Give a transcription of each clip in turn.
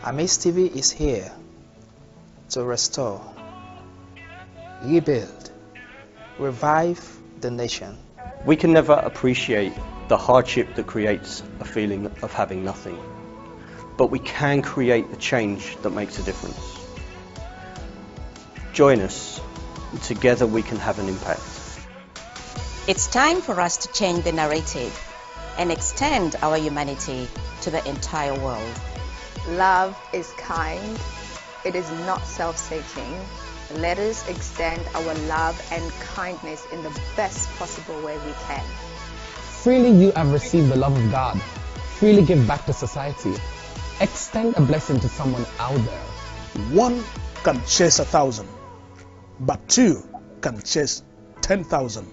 AMAZE TV is here to restore, rebuild, revive the nation. We can never appreciate the hardship that creates a feeling of having nothing, but we can create the change that makes a difference. Join us, and together we can have an impact. It's time for us to change the narrative and extend our humanity to the entire world. Love is kind. It is not self-seeking. Let us extend our love and kindness in the best possible way we can. Freely you have received the love of God. Freely give back to society. Extend a blessing to someone out there. One can chase 1,000, but two can chase 10,000.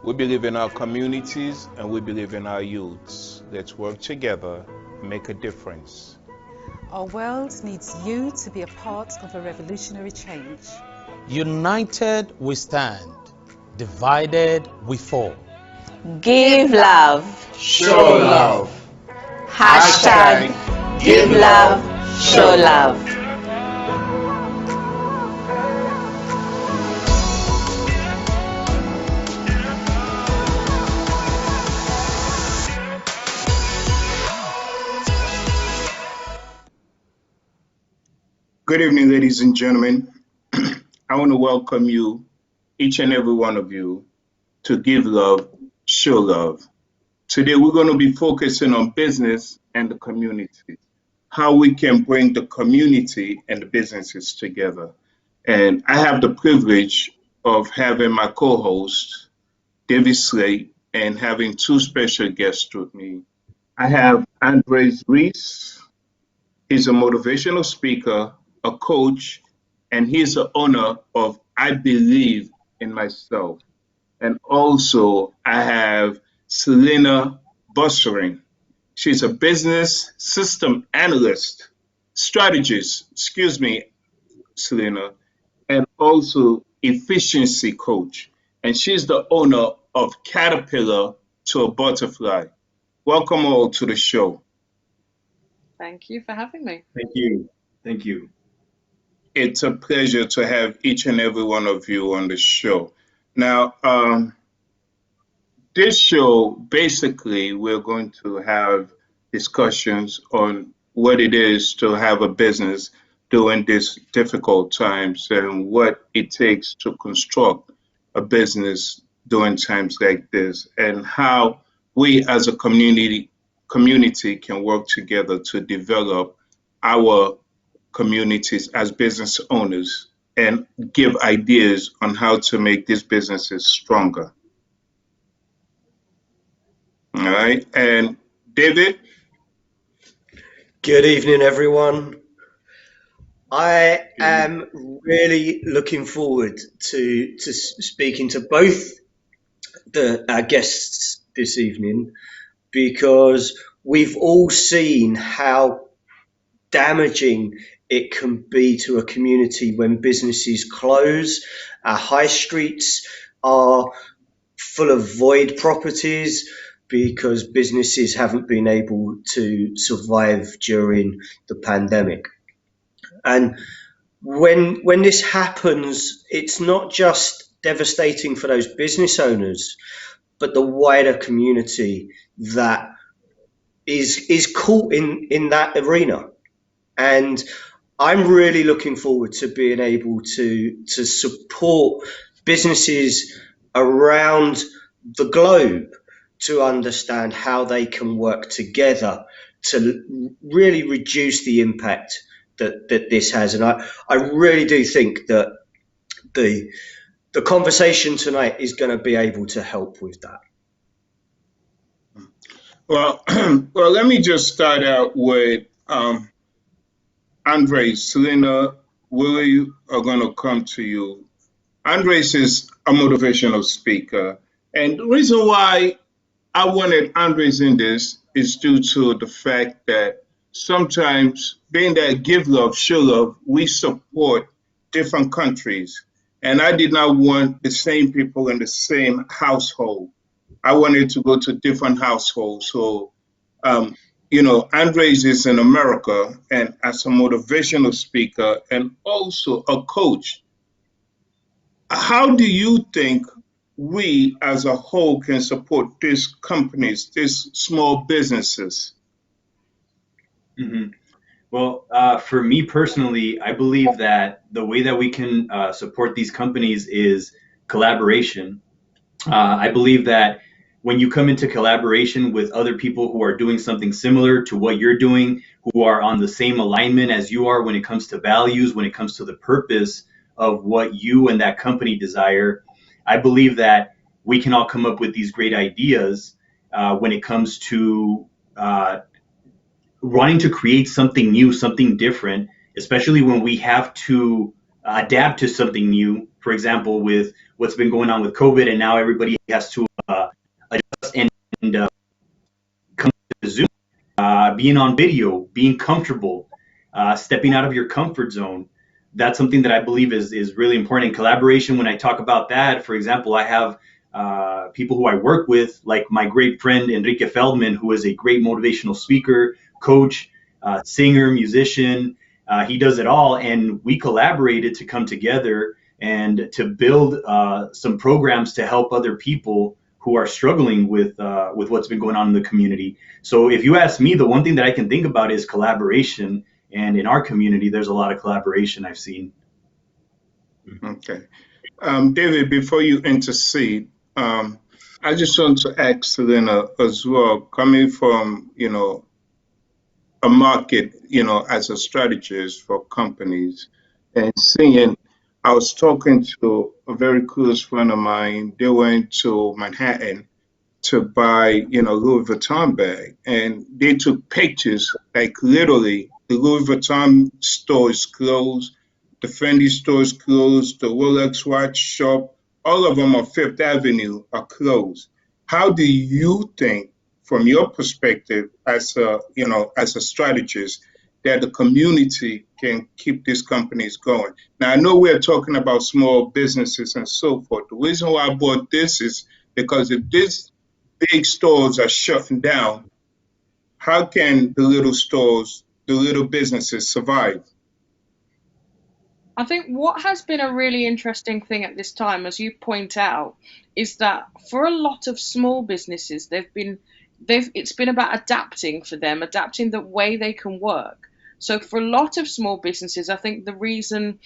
We believe in our communities and we believe in our youths. Let's work together and make a difference. Our world needs you to be a part of a revolutionary change. United we stand, divided we fall. Give love. Show love. Hashtag Give love, show love. Good evening, ladies and gentlemen. I want to welcome you, each and every one of you, to Give Love, Show Love. Today, we're going to be focusing on business and the community, how we can bring the community and the businesses together. And I have the privilege of having my co-host, David Slate, and having two special guests with me. I have Andres Reese. He's a motivational speaker, a coach, and he's the owner of I Believe in Myself. And also I have Selena Bussering. She's a business system analyst, strategist, Selena, and also efficiency coach. And she's the owner of Caterpillar to a Butterfly. Welcome all to the show. Thank you for having me. Thank you. Thank you. It's a pleasure to have each and every one of you on the show. Now, this show, basically, we're going to have discussions on what it is to have a business during these difficult times and what it takes to construct a business during times like this, and how we as a community can work together to develop our communities as business owners and give ideas on how to make these businesses stronger. All right, and David? Good evening, everyone. I am really looking forward to speaking to both our guests this evening, because we've all seen how damaging it can be to a community when businesses close. Our high streets are full of void properties because businesses haven't been able to survive during the pandemic. And when this happens, it's not just devastating for those business owners, but the wider community that is caught in that arena. And I'm really looking forward to being able to support businesses around the globe to understand how they can work together to really reduce the impact that this has. And I really do think that the conversation tonight is going to be able to help with that. Well, well, let me just start out with Andres. Selena, we are going to come to you. Andres is a motivational speaker. And the reason why I wanted Andres in this is due to the fact that sometimes, being that give love, show love, we support different countries. And I did not want the same people in the same household. I wanted to go to different households. So, um, Andres is in America, and as a motivational speaker and also a coach, how do you think we as a whole can support these companies, these small businesses? hmm Well, for me personally, I believe that the way that we can support these companies is collaboration. I believe that when you come into collaboration with other people who are doing something similar to what you're doing, who are on the same alignment as you are when it comes to values, when it comes to the purpose of what you and that company desire, I believe that we can all come up with these great ideas when it comes to wanting to create something new, something different, especially when we have to adapt to something new. For example, with what's been going on with COVID, and now everybody has to adjust and come to Zoom, being on video, being comfortable, stepping out of your comfort zone. That's something that I believe is really important in collaboration. When I talk about that, for example, I have people who I work with, like my great friend Enrique Feldman, who is a great motivational speaker, coach, singer, musician. He does it all, and we collaborated to come together and to build some programs to help other people who are struggling with what's been going on in the community. So if you ask me, the one thing that I can think about is collaboration. And in our community, there's a lot of collaboration I've seen. Okay. David, before you intercede, I just want to ask Selena as well, coming from, a market, as a strategist for companies and seeing, I was talking to a very close friend of mine. They went to Manhattan to buy, Louis Vuitton bag. And they took pictures, like literally, the Louis Vuitton store is closed, the Fendi store is closed, the Rolex watch shop, all of them on Fifth Avenue are closed. How do you think, from your perspective as as a strategist, that the community can keep these companies going? Now, I know we're talking about small businesses and so forth. The reason why I brought this is because if this big stores are shutting down, how can the little stores, the little businesses survive? I think what has been a really interesting thing at this time, as you point out, is that for a lot of small businesses, it's been about adapting for them, adapting the way they can work. So for a lot of small businesses, I think the reason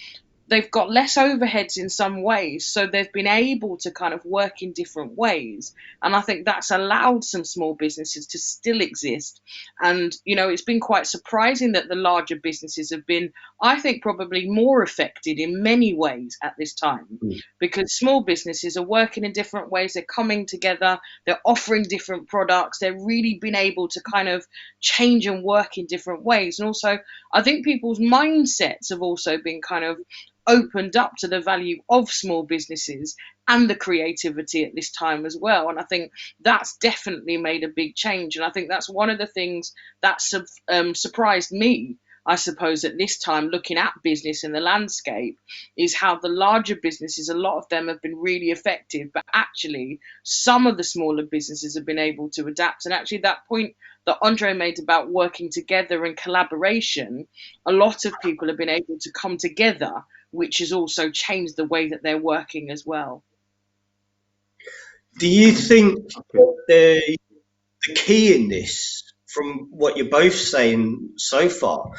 they've got less overheads in some ways, so they've been able to kind of work in different ways. And I think that's allowed some small businesses to still exist. And, it's been quite surprising that the larger businesses have been, I think, probably more affected in many ways at this time, because small businesses are working in different ways. They're coming together, they're offering different products, they're really been able to kind of change and work in different ways. And also, I think people's mindsets have also been kind of opened up to the value of small businesses and the creativity at this time as well. And I think that's definitely made a big change. And I think that's one of the things that surprised me, I suppose, at this time, looking at business in the landscape, is how the larger businesses, a lot of them have been really effective, but actually some of the smaller businesses have been able to adapt. And actually that point that Andre made about working together and collaboration, a lot of people have been able to come together, which has also changed the way that they're working as well. Do you think the key in this, from what you're both saying so far,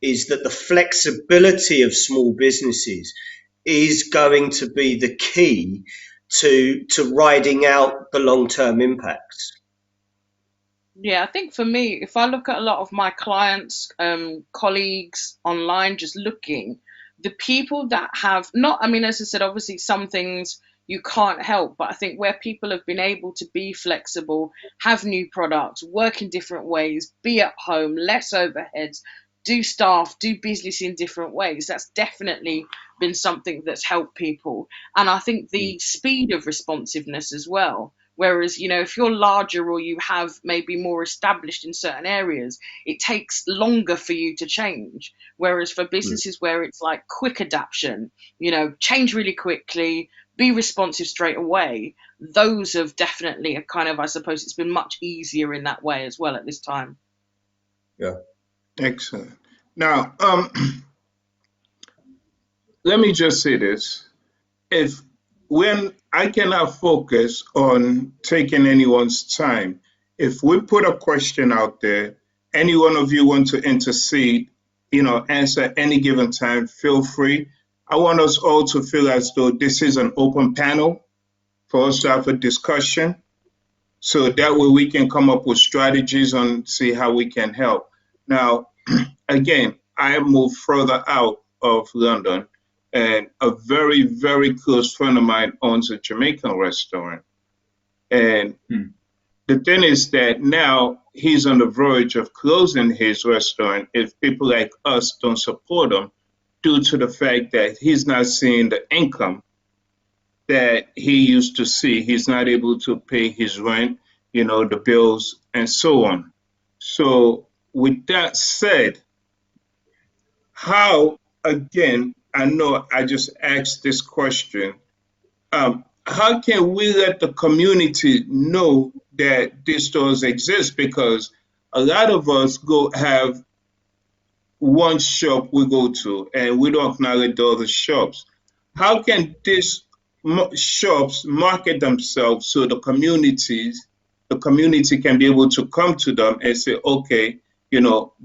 is that the flexibility of small businesses is going to be the key to riding out the long-term impacts? Yeah, I think for me, if I look at a lot of my clients, colleagues online, just looking, the people that have not, I mean, as I said, obviously some things, you can't help. But I think where people have been able to be flexible, have new products, work in different ways, be at home, less overheads, do staff, do business in different ways, that's definitely been something that's helped people. And I think the speed of responsiveness as well. Whereas, if you're larger or you have maybe more established in certain areas, it takes longer for you to change. Whereas for businesses where it's like quick adaptation, change really quickly, be responsive straight away, those have definitely I suppose it's been much easier in that way as well at this time. Yeah. Excellent. Now, let me just say this. When I cannot focus on taking anyone's time, if we put a question out there, any one of you want to intercede, answer any given time, feel free. I want us all to feel as though this is an open panel for us to have a discussion. So that way we can come up with strategies and see how we can help. Now, again, I moved further out of London, and a very, very close friend of mine owns a Jamaican restaurant. And the thing is that now he's on the verge of closing his restaurant if people like us don't support him, due to the fact that he's not seeing the income that he used to see. He's not able to pay his rent, the bills, and so on. So with that said, how, again, I know I just asked this question, how can we let the community know that these stores exist? Because a lot of us have one shop we go to and we don't acknowledge the other shops. How can these shops market themselves so the community can be able to come to them and say, okay,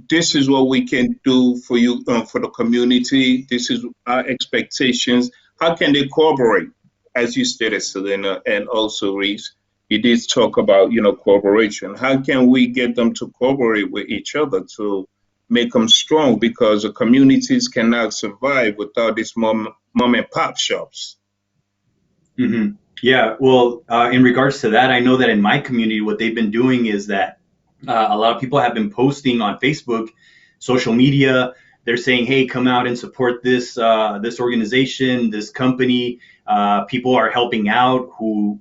this is what we can do for you, for the community. This is our expectations. How can they cooperate? As you stated, Selena, and also Reese, you did talk about, cooperation. How can we get them to cooperate with each other to make them strong? Because the communities cannot survive without these mom and pop shops. Mm-hmm. Yeah, well, in regards to that, I know that in my community, what they've been doing is that a lot of people have been posting on Facebook, social media. They're saying, "Hey, come out and support this organization, this company." People are helping out who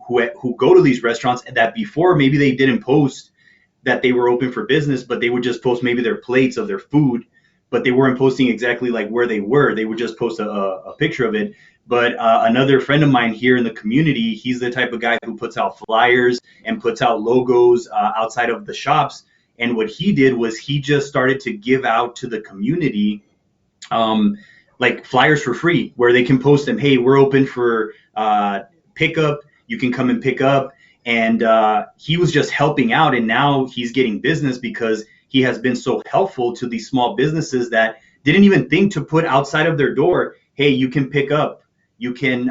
go to these restaurants that before maybe they didn't post that they were open for business, but they would just post maybe their plates of their food, but they weren't posting exactly like where they were. They would just post a picture of it. But another friend of mine here in the community, he's the type of guy who puts out flyers and puts out logos outside of the shops. And what he did was he just started to give out to the community like flyers for free, where they can post them. Hey, we're open for pickup. You can come and pick up. And he was just helping out. And now he's getting business because he has been so helpful to these small businesses that didn't even think to put outside of their door, hey, you can pick up. You can,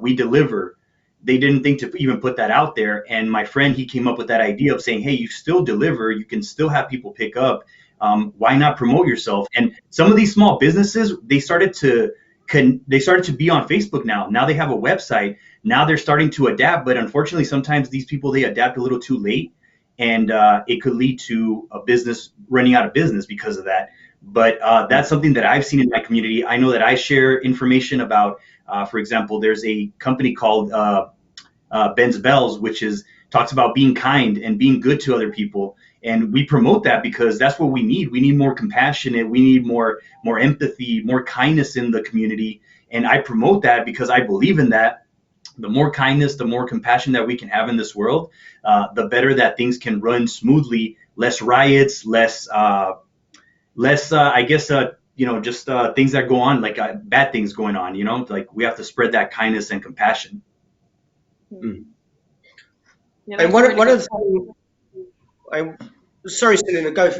we deliver. They didn't think to even put that out there. And my friend, he came up with that idea of saying, hey, you still deliver. You can still have people pick up. Why not promote yourself? And some of these small businesses, they started to be on Facebook now. Now they have a website. Now they're starting to adapt. But unfortunately, sometimes these people, they adapt a little too late. And it could lead to a business running out of business because of that. But that's something that I've seen in my community. I know that I share information about, for example, there's a company called Ben's Bells, which talks about being kind and being good to other people. And we promote that because that's what we need. We need more compassionate. We need more empathy, more kindness in the community. And I promote that because I believe in that. The more kindness, the more compassion that we can have in this world, the better that things can run smoothly. Less riots, less I guess, just things that go on, like bad things going on, like we have to spread that kindness and compassion. Mm. Yeah, and one of the sorry, Selena, go.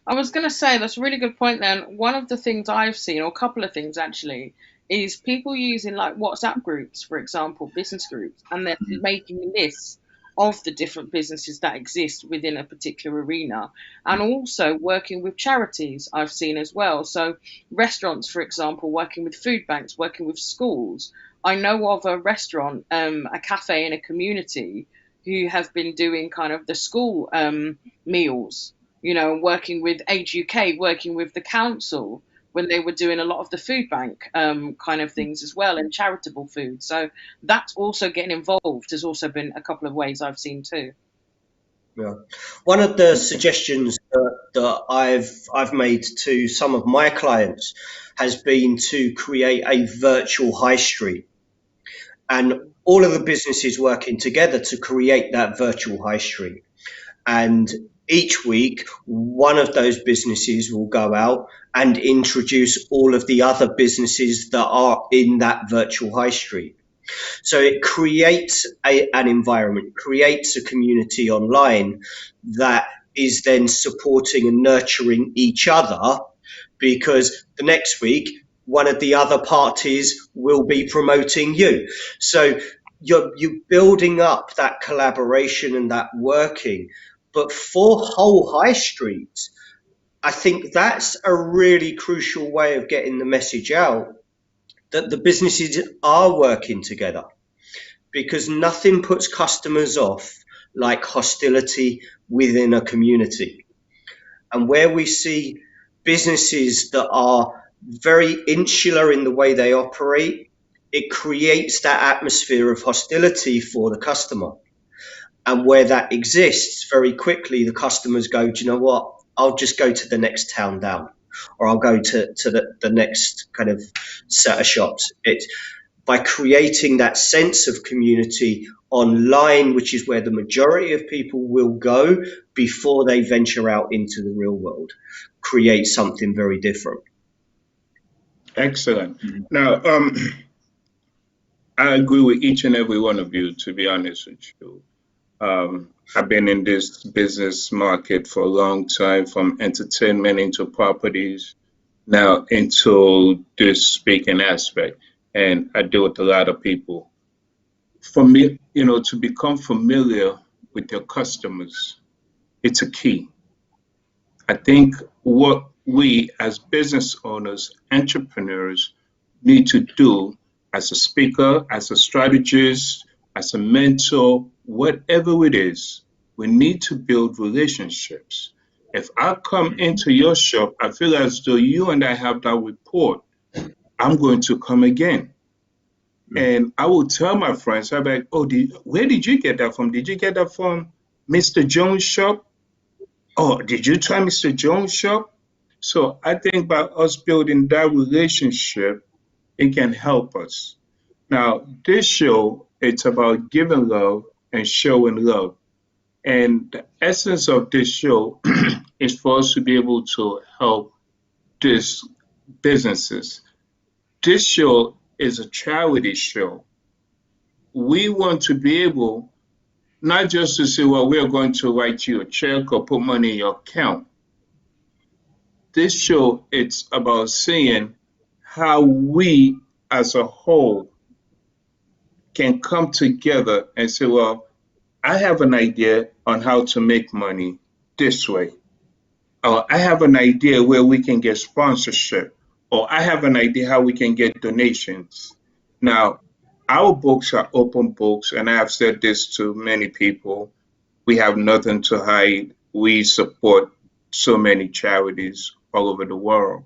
I was going to say that's a really good point. Then one of the things I've seen, or a couple of things actually, is people using like WhatsApp groups, for example, business groups, and they're making lists of the different businesses that exist within a particular arena, and also working with charities I've seen as well. So restaurants, for example, working with food banks, working with schools, I know of a restaurant, a cafe in a community who have been doing kind of the school meals, you know, working with Age UK, working with the council when they were doing a lot of the food bank kind of things as well, and charitable food. So that's also getting involved has also been a couple of ways I've seen too. Yeah. One of the suggestions that I've made to some of my clients has been to create a virtual high street, and all of the businesses working together to create that virtual high street. And each week, one of those businesses will go out and introduce all of the other businesses that are in that virtual high street. So it creates an environment, creates a community online that is then supporting and nurturing each other, because the next week, one of the other parties will be promoting you. So you're building up that collaboration and that working. But for whole high streets, I think that's a really crucial way of getting the message out that the businesses are working together, because nothing puts customers off like hostility within a community. And where we see businesses that are very insular in the way they operate, it creates that atmosphere of hostility for the customer. And where that exists, very quickly the customers go, do you know what, I'll just go to the next town down, or I'll go to the next kind of set of shops. It's by creating that sense of community online, which is where the majority of people will go before they venture out into the real world, create something very different. Excellent. Now, I agree with each and every one of you, to be honest with you. I've been in this business market for a long time, from entertainment into properties, now into this speaking aspect. And I deal with a lot of people. For me, to become familiar with your customers, it's a key. I think what we as business owners, entrepreneurs, need to do as a speaker, as a strategist, as a mentor, whatever it is, we need to build relationships. If I come into your shop, I feel as though you and I have that rapport, I'm going to come again. And I will tell my friends, I'm like, oh, where did you get that from? Did you get that from Mr. Jones' shop? Oh, did you try Mr. Jones' shop? So I think by us building that relationship, it can help us. Now, this show, it's about giving love and showing love. And the essence of this show is for us to be able to help these businesses. This show is a charity show. We want to be able not just to say, well, we're going to write you a check or put money in your account. This show, it's about seeing how we as a whole can come together and say, well, I have an idea on how to make money this way. Or I have an idea where we can get sponsorship. Or I have an idea how we can get donations. Now, our books are open books, and I have said this to many people. We have nothing to hide. We support so many charities all over the world.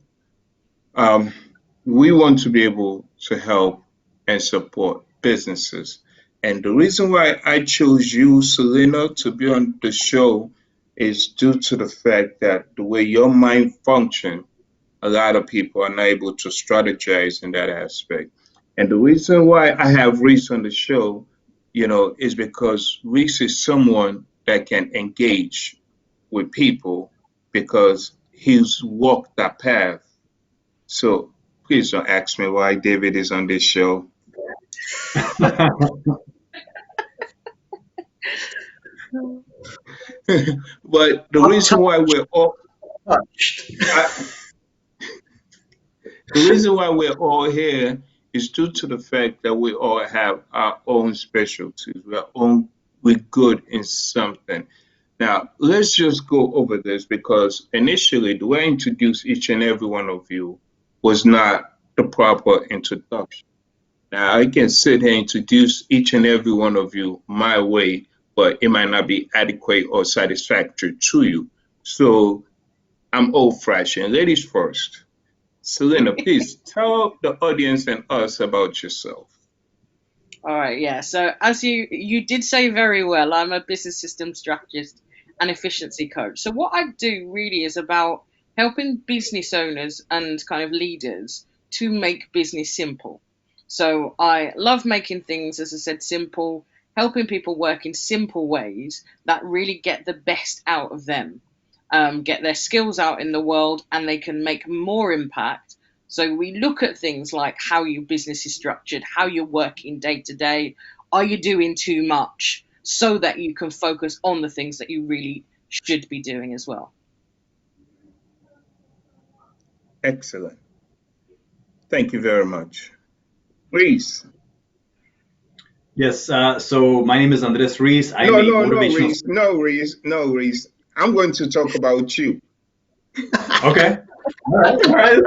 We want to be able to help and support businesses. And the reason why I chose you, Selena, to be on the show is due to the fact that the way your mind functions, a lot of people are not able to strategize in that aspect. And the reason why I have Reese on the show, is because Reese is someone that can engage with people because he's walked that path. So please don't ask me why David is on this show. But the reason why we're all the reason why we're all here is due to the fact that we all have our own specialties. We're good in something. Now, let's just go over this, because initially the way I introduced each and every one of you was not the proper introduction. Now, I can sit here and introduce each and every one of you my way, but it might not be adequate or satisfactory to you. So I'm old-fashioned. Ladies first. Selena, please tell the audience and us about yourself. All right, yeah. So as you did say very well, I'm a business system strategist and efficiency coach. So what I do really is about helping business owners and kind of leaders to make business simple. So I love making things, as I said, simple, helping people work in simple ways that really get the best out of them, get their skills out in the world, and they can make more impact. So we look at things like how your business is structured, how you're working day to day. Are you doing too much? So that you can focus on the things that you really should be doing as well. Excellent. Thank you very much. Reese. Yes. So my name is Andres Ruiz. I'm No, a no, no, motivational. Reese. No, Reese. No, Reese. I'm going to talk about you. Okay. All right. All right.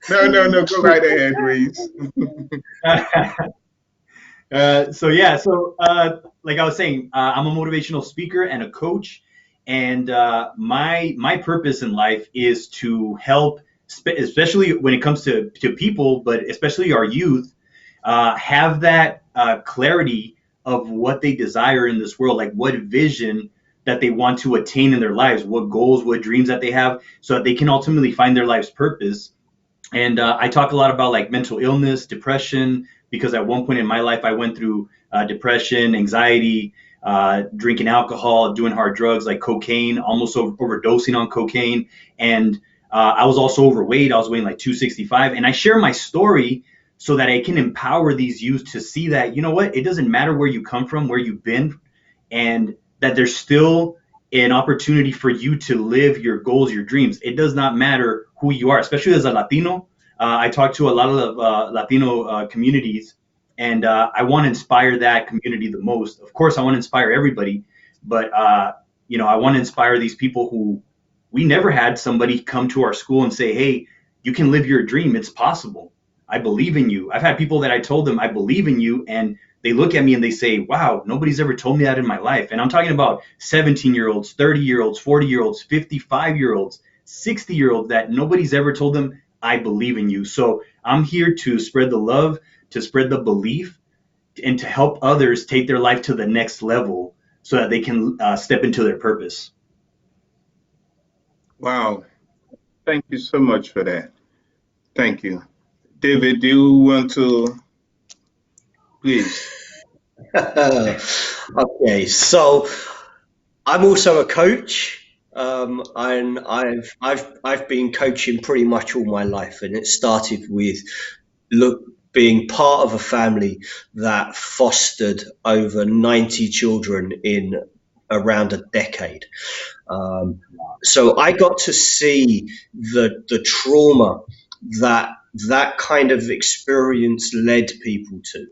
No. Go right ahead, Reese. Like I was saying, I'm a motivational speaker and a coach, and my purpose in life is to help, especially when it comes to people, but especially our youth, have that clarity of what they desire in this world, like what vision that they want to attain in their lives, what goals, what dreams that they have, so that they can ultimately find their life's purpose. And I talk a lot about like mental illness, depression, because at one point in my life, I went through depression, anxiety, drinking alcohol, doing hard drugs like cocaine, almost overdosing on cocaine. And I was also overweight. I was weighing like 265. And I share my story so that I can empower these youth to see that, you know what, it doesn't matter where you come from, where you've been, and that there's still an opportunity for you to live your goals, your dreams. It does not matter who you are, especially as a Latino. I talk to a lot of Latino communities, and I want to inspire that community the most. Of course, I want to inspire everybody, but I want to inspire these people who we never had somebody come to our school and say, hey, you can live your dream. It's possible. I believe in you. I've had people that I told them I believe in you, and they look at me and they say, wow, nobody's ever told me that in my life. And I'm talking about 17-year-olds, 30-year-olds, 40-year-olds, 55-year-olds, 60-year-olds that nobody's ever told them, I believe in you. So I'm here to spread the love, to spread the belief, and to help others take their life to the next level so that they can step into their purpose. Wow. Thank you so much for that. Thank you. David, do you want to please? Okay, so I'm also a coach, and I've been coaching pretty much all my life, and it started with being part of a family that fostered over 90 children in around a decade. So I got to see the trauma that kind of experience led people to.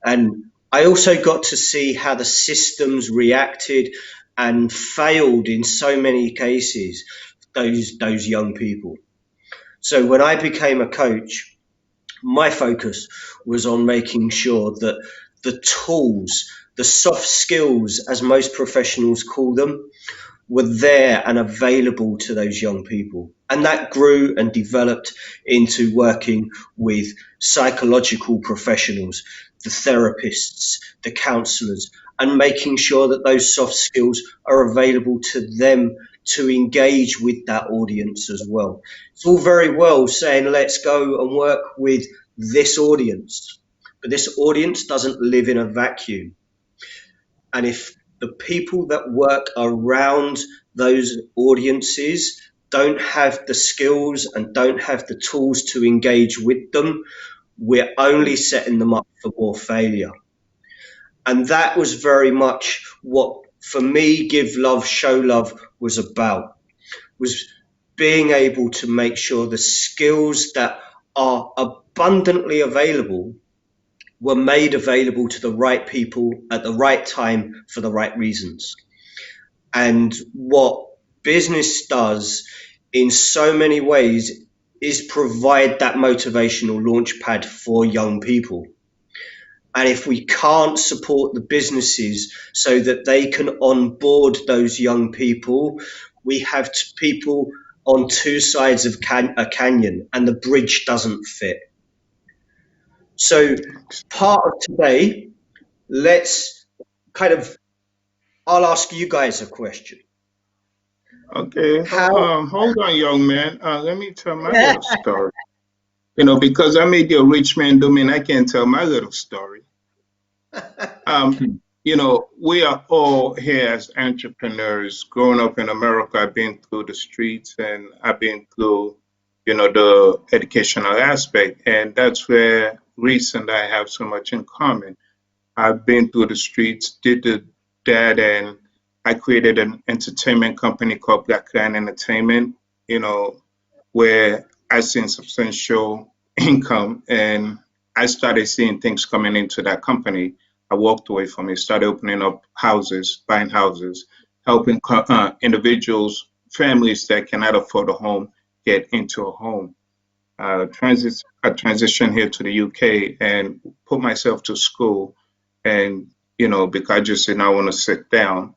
And I also got to see how the systems reacted and failed in so many cases, those young people. So when I became a coach, my focus was on making sure that the tools, the soft skills, as most professionals call them, were there and available to those young people. And that grew and developed into working with psychological professionals, the therapists, the counselors, and making sure that those soft skills are available to them to engage with that audience as well. It's all very well saying, let's go and work with this audience, but this audience doesn't live in a vacuum. And if the people that work around those audiences don't have the skills and don't have the tools to engage with them, we're only setting them up for more failure. And that was very much what, for me, Give Love, Show Love was about, was being able to make sure the skills that are abundantly available were made available to the right people at the right time for the right reasons. And what business does in so many ways is provide that motivational launch pad for young people. And if we can't support the businesses so that they can onboard those young people, we have people on two sides of a canyon and the bridge doesn't fit. So part of today, I'll ask you guys a question. Okay, hold on, young man. Let me tell my little story. Because I made the rich man domain, I can't tell my little story. We are all here as entrepreneurs. Growing up in America, I've been through the streets and I've been through, the educational aspect. And that's where Reese and I have so much in common. I've been through the streets, did that, and I created an entertainment company called Black Lion Entertainment, where I seen substantial income and I started seeing things coming into that company. I walked away from it, started opening up houses, buying houses, helping individuals, families that cannot afford a home get into a home. I transitioned here to the UK and put myself to school, and because I just did not want to sit down,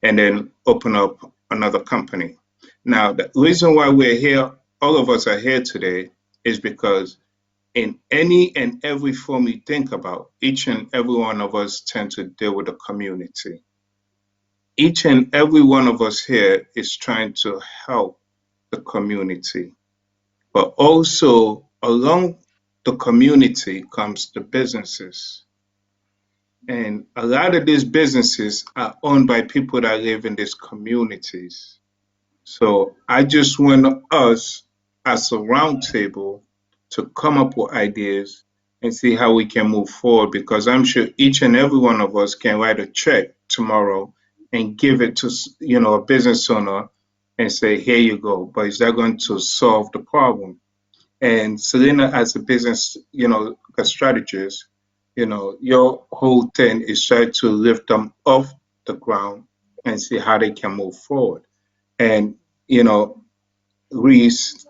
and then open up another company. Now, the reason why we're here, all of us are here today, is because in any and every form you think about, each and every one of us tend to deal with the community. Each and every one of us here is trying to help the community. But also along the community comes the businesses. And a lot of these businesses are owned by people that live in these communities. So I just want us as a roundtable to come up with ideas and see how we can move forward, because I'm sure each and every one of us can write a check tomorrow and give it to a business owner and say, here you go. But is that going to solve the problem? And Selena, as a business, a strategist, your whole thing is try to lift them off the ground and see how they can move forward. And, Reese,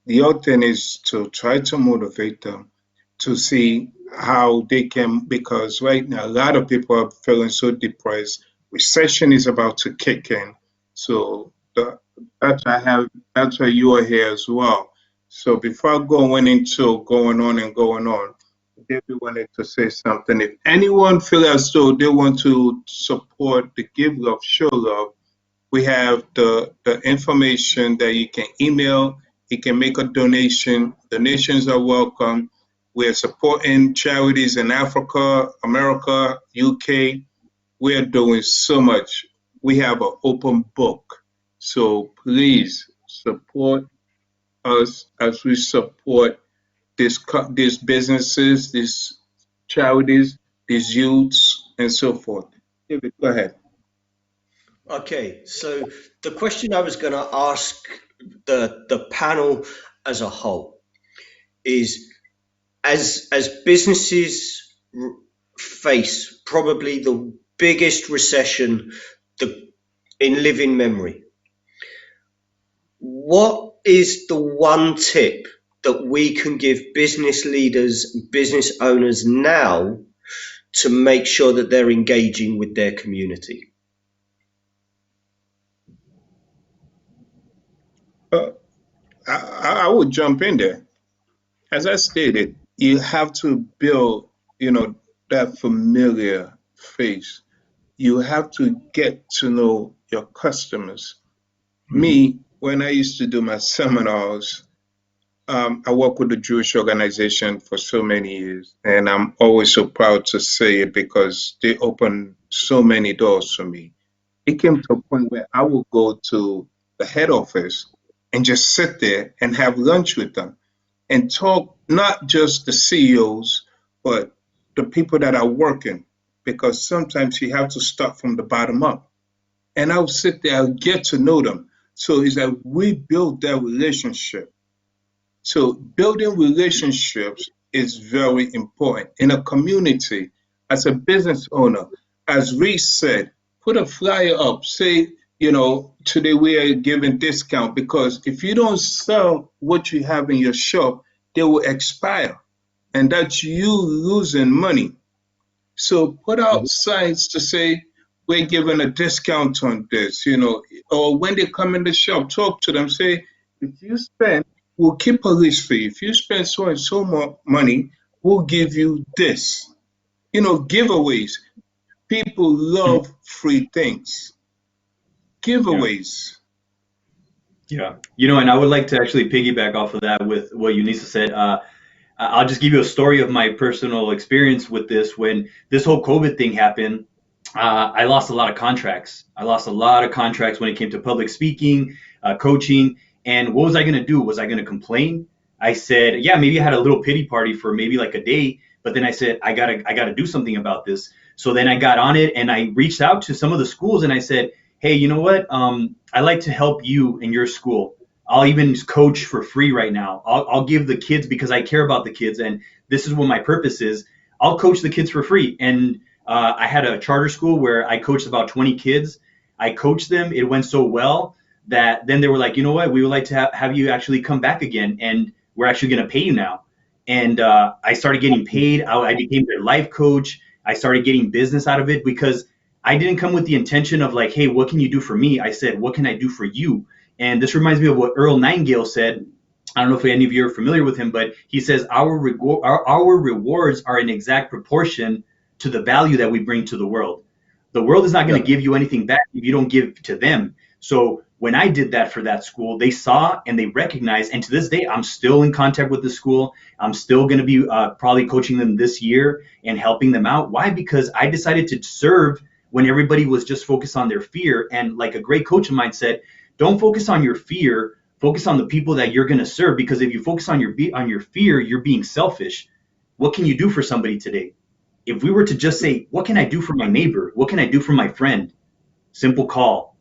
the other thing is to try to motivate them to see how they can, because right now a lot of people are feeling so depressed. Recession is about to kick in. So that's why you are here as well. So before going into going on, David wanted to say something. If anyone feel as though they want to support the Give Love, Show Love, we have the information that you can email. You can make a donation. Donations are welcome. We're supporting charities in Africa, America, UK. We're doing so much. We have an open book. So please support us as we support these businesses, these charities, these youths, and so forth. David, go ahead. Okay, so the question I was going to ask the panel as a whole is, as businesses face probably the biggest recession in living memory, what is the one tip that we can give business leaders, business owners now to make sure that they're engaging with their community? I would jump in there. As I stated, you have to build, that familiar face. You have to get to know your customers. Me, when I used to do my seminars, I worked with the Jewish organization for so many years, and I'm always so proud to say it because they opened so many doors for me. It came to a point where I would go to the head office and just sit there and have lunch with them and talk, not just the CEOs, but the people that are working, because sometimes you have to start from the bottom up. And I'll sit there, I'll get to know them. So it's like we build that relationship. So building relationships is very important in a community. As a business owner, as Reese said, put a flyer up, say, today we are giving discount because if you don't sell what you have in your shop, they will expire, and that's you losing money. So put out signs to say we're giving a discount on this, or when they come in the shop, talk to them, say, if you spend, we'll keep a list for you. If you spend so and so more money, we'll give you this. Giveaways. People love free things. Giveaways. Yeah. And I would like to actually piggyback off of that with what Eunice said. I'll just give you a story of my personal experience with this. When this whole COVID thing happened, I lost a lot of contracts. I lost a lot of contracts when it came to public speaking, coaching. And what was I going to do? Was I going to complain? I said, yeah, maybe I had a little pity party for maybe like a day, but then I said, I gotta do something about this. So then I got on it and I reached out to some of the schools and I said, hey, you know what? I like to help you in your school. I'll even coach for free right now. I'll give the kids, because I care about the kids, and this is what my purpose is. I'll coach the kids for free. And I had a charter school where I coached about 20 kids. I coached them. It went so well that then they were like, you know what? We would like to have you actually come back again, and we're actually going to pay you now. And I started getting paid. I became their life coach. I started getting business out of it because I didn't come with the intention of like, hey, what can you do for me? I said, what can I do for you? And this reminds me of what Earl Nightingale said. I don't know if any of you are familiar with him, but he says our rewards are in exact proportion to the value that we bring to the world. The world is not going to give you anything back if you don't give to them. So when I did that for that school, they saw and they recognized, and to this day, I'm still in contact with the school. I'm still going to be probably coaching them this year and helping them out. Why? Because I decided to serve when everybody was just focused on their fear. And like a great coach of mine said, don't focus on your fear, focus on the people that you're going to serve. Because if you focus on your fear, you're being selfish. What can you do for somebody today? If we were to just say, what can I do for my neighbor? What can I do for my friend? Simple call,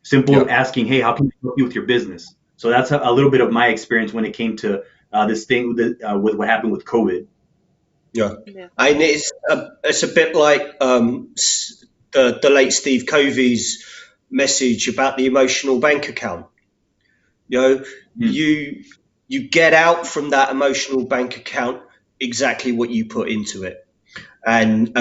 simple asking, hey, how can I help you with your business? So that's a little bit of my experience when it came to this thing with what happened with COVID. Yeah. And it's a bit like the late Steve Covey's message about the emotional bank account. You get out from that emotional bank account exactly what you put into it. And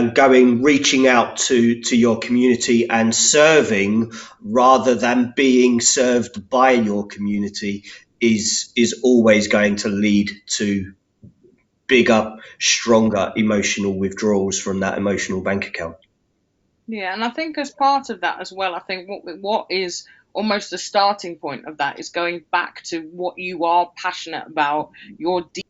reaching out to your community and serving rather than being served by your community is always going to lead to bigger, stronger emotional withdrawals from that emotional bank account. Yeah, and I think as part of that as well, I think what is almost the starting point of that is going back to what you are passionate about, your deep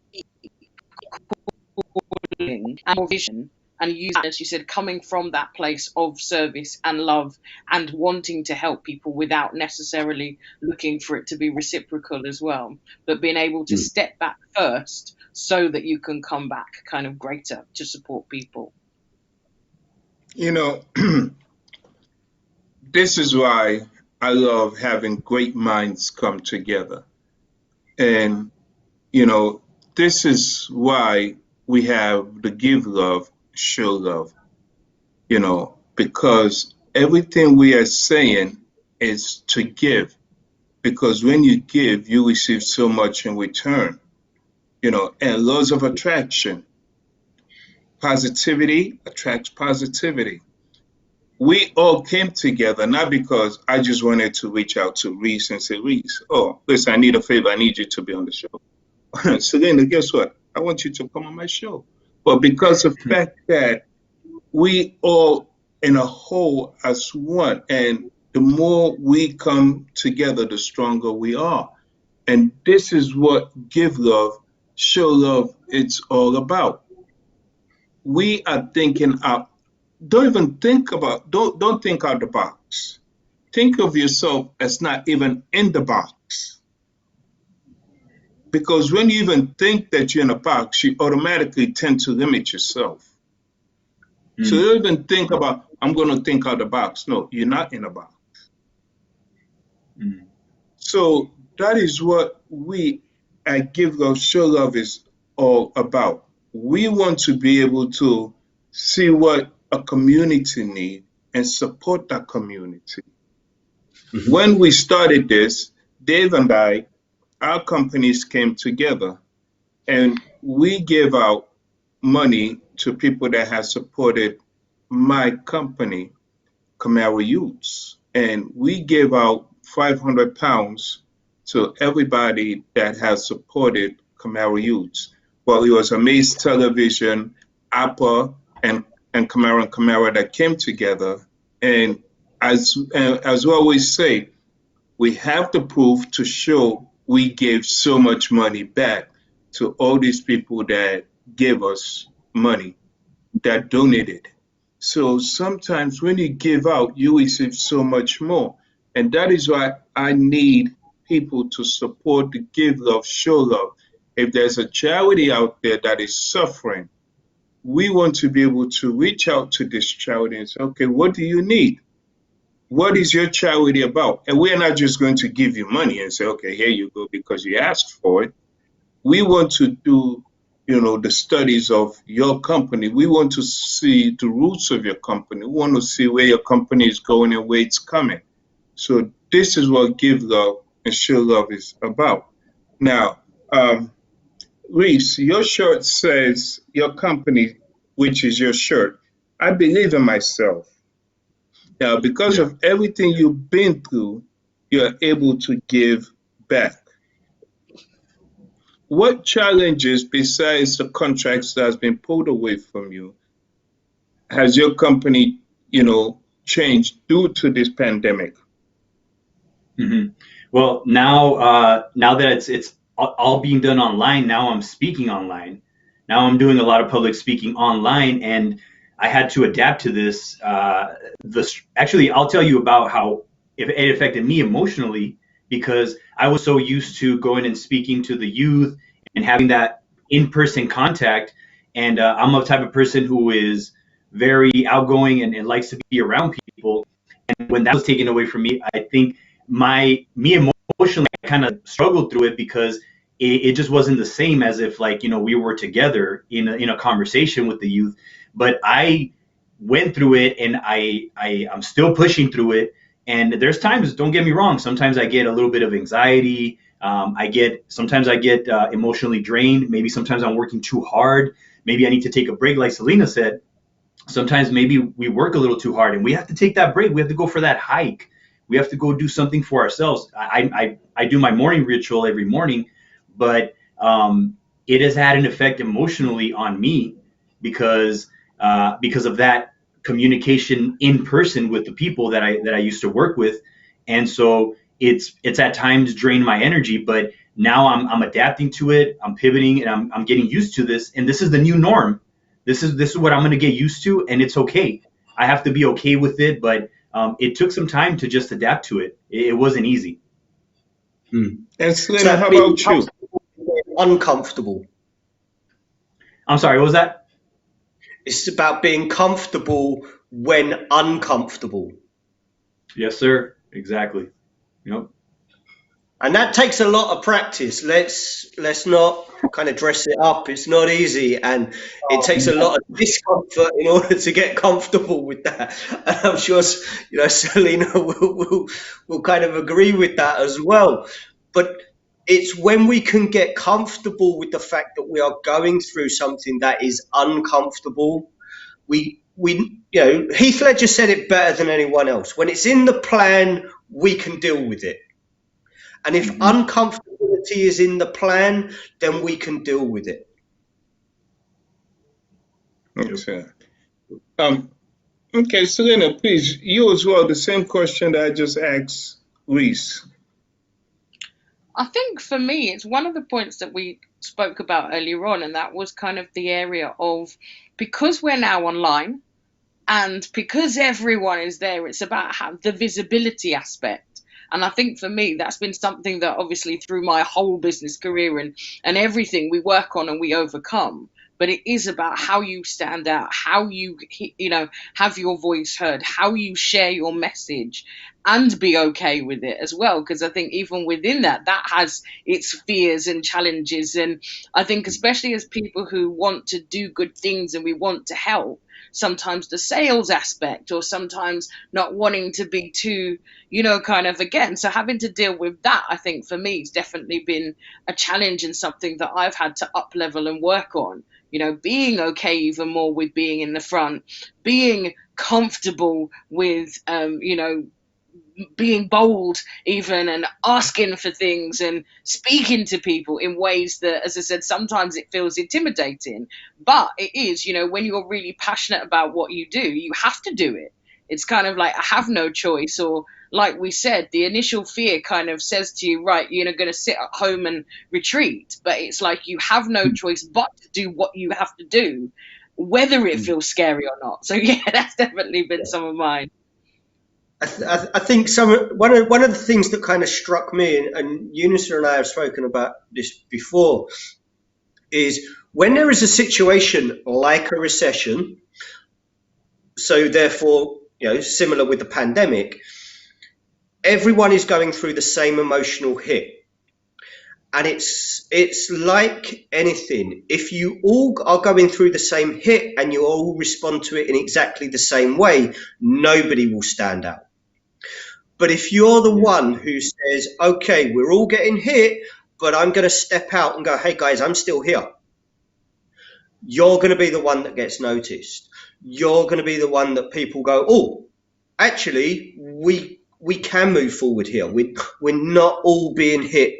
calling and your vision. And you, as you said, coming from that place of service and love and wanting to help people without necessarily looking for it to be reciprocal as well, but being able to step back first so that you can come back kind of greater to support people. This is why I love having great minds come together. And, this is why we have the Give Love, Show Love, because everything we are saying is to give. Because when you give, you receive so much in return, and laws of attraction. Positivity attracts positivity. We all came together, not because I just wanted to reach out to Reese and say, Reese, oh, listen, I need a favor. I need you to be on the show. Selena, guess what? I want you to come on my show. But because of the fact that we all in a whole as one, and the more we come together, the stronger we are. And this is what Give Love, Show Love, it's all about. We are thinking out. Don't think out the box. Think of yourself as not even in the box. Because when you even think that you're in a box, you automatically tend to limit yourself. So you don't even think about, I'm going to think out the box. No, you're not in a box. So that is what we at Give Love, Show Love is all about. We want to be able to see what a community needs and support that community. When we started this, Dave and I, our companies came together and we gave out money to people that have supported my company, Camaro Youths. And we gave out £500 to everybody that has supported Camaro Youths. Well, it was AMAZE Television, APA, and Camaro that came together. And as we always say, we have the proof to show we gave so much money back to all these people that gave us money, that donated. So sometimes when you give out, you receive so much more. And that is why I need people to support, to give love, show love. If there's a charity out there that is suffering, we want to be able to reach out to this charity and say, okay, what do you need? What is your charity about? And we're not just going to give you money and say, okay, here you go because you asked for it. We want to do, the studies of your company. We want to see the roots of your company. We want to see where your company is going and where it's coming. So this is what Give Love and Show Love is about. Now, Reese, your shirt says your company, which is your shirt. I believe in myself. Now, because of everything you've been through, you're able to give back. What challenges, besides the contracts that has been pulled away from you, has your company, changed due to this pandemic? Well, now that it's all being done online, now I'm speaking online. Now I'm doing a lot of public speaking online, and I had to adapt to this. Actually, I'll tell you about how it affected me emotionally, because I was so used to going and speaking to the youth and having that in-person contact. And I'm a type of person who is very outgoing and likes to be around people. And when that was taken away from me, I think me emotionally, I kind of struggled through it, because it just wasn't the same as if, like, we were together in a conversation with the youth. But I went through it, and I'm still pushing through it. And there's times, don't get me wrong, sometimes I get a little bit of anxiety. Sometimes I get emotionally drained. Maybe sometimes I'm working too hard. Maybe I need to take a break, like Selena said. Sometimes maybe we work a little too hard and we have to take that break. We have to go for that hike. We have to go do something for ourselves. I do my morning ritual every morning, but it has had an effect emotionally on me, because of that communication in person with the people that I used to work with. And so it's at times drained my energy, but now I'm adapting to it. I'm pivoting, and I'm getting used to this. And this is the new norm. This is what I'm going to get used to, and it's okay. I have to be okay with it, but it took some time to just adapt to it. It wasn't easy. And Selena, how about you? Uncomfortable. I'm sorry, what was that? It's about being comfortable when uncomfortable. Yes, sir. Exactly. Yep. And that takes a lot of practice. Let's not kind of dress it up. It's not easy, and it takes a lot of discomfort in order to get comfortable with that. And I'm sure Selena will kind of agree with that as well. But it's when we can get comfortable with the fact that we are going through something that is uncomfortable. Heath Ledger said it better than anyone else. When it's in the plan, we can deal with it. And if uncomfortability is in the plan, then we can deal with it. Okay. Okay, Selena, please, you as well, the same question that I just asked Reese. I think for me, it's one of the points that we spoke about earlier on, and that was kind of the area of, because we're now online and because everyone is there, it's about the visibility aspect. And I think for me, that's been something that obviously through my whole business career and everything we work on and we overcome. But it is about how you stand out, how you have your voice heard, how you share your message, and be okay with it as well. Because I think even within that has its fears and challenges. And I think especially as people who want to do good things and we want to help, sometimes the sales aspect, or sometimes not wanting to be too, kind of, again. So having to deal with that, I think for me, it's definitely been a challenge and something that I've had to up level and work on. Being okay even more with being in the front, being comfortable with, being bold even, and asking for things and speaking to people in ways that, as I said, sometimes it feels intimidating, but it is, when you're really passionate about what you do, you have to do it. It's kind of like, I have no choice. Or like we said, the initial fear kind of says to you, right, you're going to sit at home and retreat, but it's like you have no choice but to do what you have to do, whether it feels scary or not. So yeah, that's definitely been some of mine. I think one of the things that kind of struck me, and Eunice and I have spoken about this before, is when there is a situation like a recession, so therefore, similar with the pandemic, everyone is going through the same emotional hit. And it's like anything. If you all are going through the same hit and you all respond to it in exactly the same way, nobody will stand out. But if you're the one who says, okay, we're all getting hit, but I'm going to step out and go, hey guys, I'm still here, you're going to be the one that gets noticed. You're going to be the one that people go, oh, actually, we can move forward here. We're not all being hit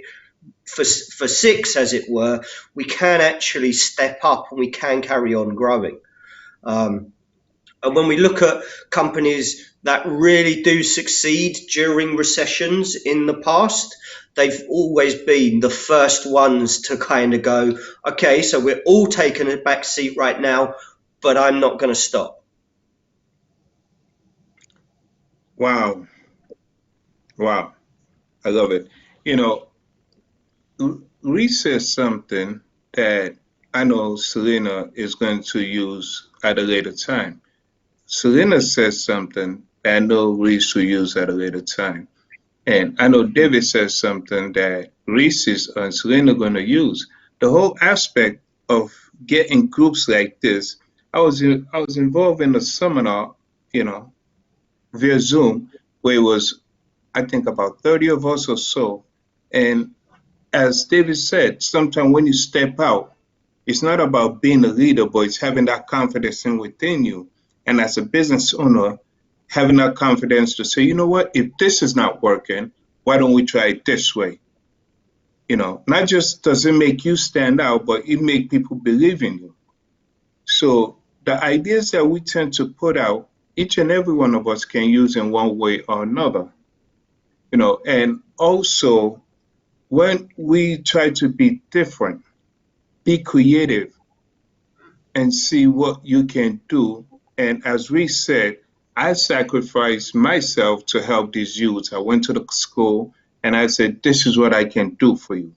for six, as it were. We can actually step up and we can carry on growing. And when we look at companies that really do succeed during recessions in the past, they've always been the first ones to kind of go, okay, so we're all taking a back seat right now, but I'm not going to stop. Wow. I love it. Reese says something that I know Selena is going to use at a later time. Selena says something that I know Reese will use at a later time. And I know David says something that Reese and Selena are going to use. The whole aspect of getting groups like this, I was involved in a seminar, via Zoom, where it was, I think, about 30 of us or so. And as David said, sometimes when you step out, it's not about being a leader, but it's having that confidence within you. And as a business owner, having that confidence to say, you know what, if this is not working, why don't we try it this way? Not just does it make you stand out, but it makes people believe in you. So the ideas that we tend to put out, each and every one of us can use in one way or another. And also when we try to be different, be creative and see what you can do. And as we said, I sacrificed myself to help these youths. I went to the school and I said, this is what I can do for you.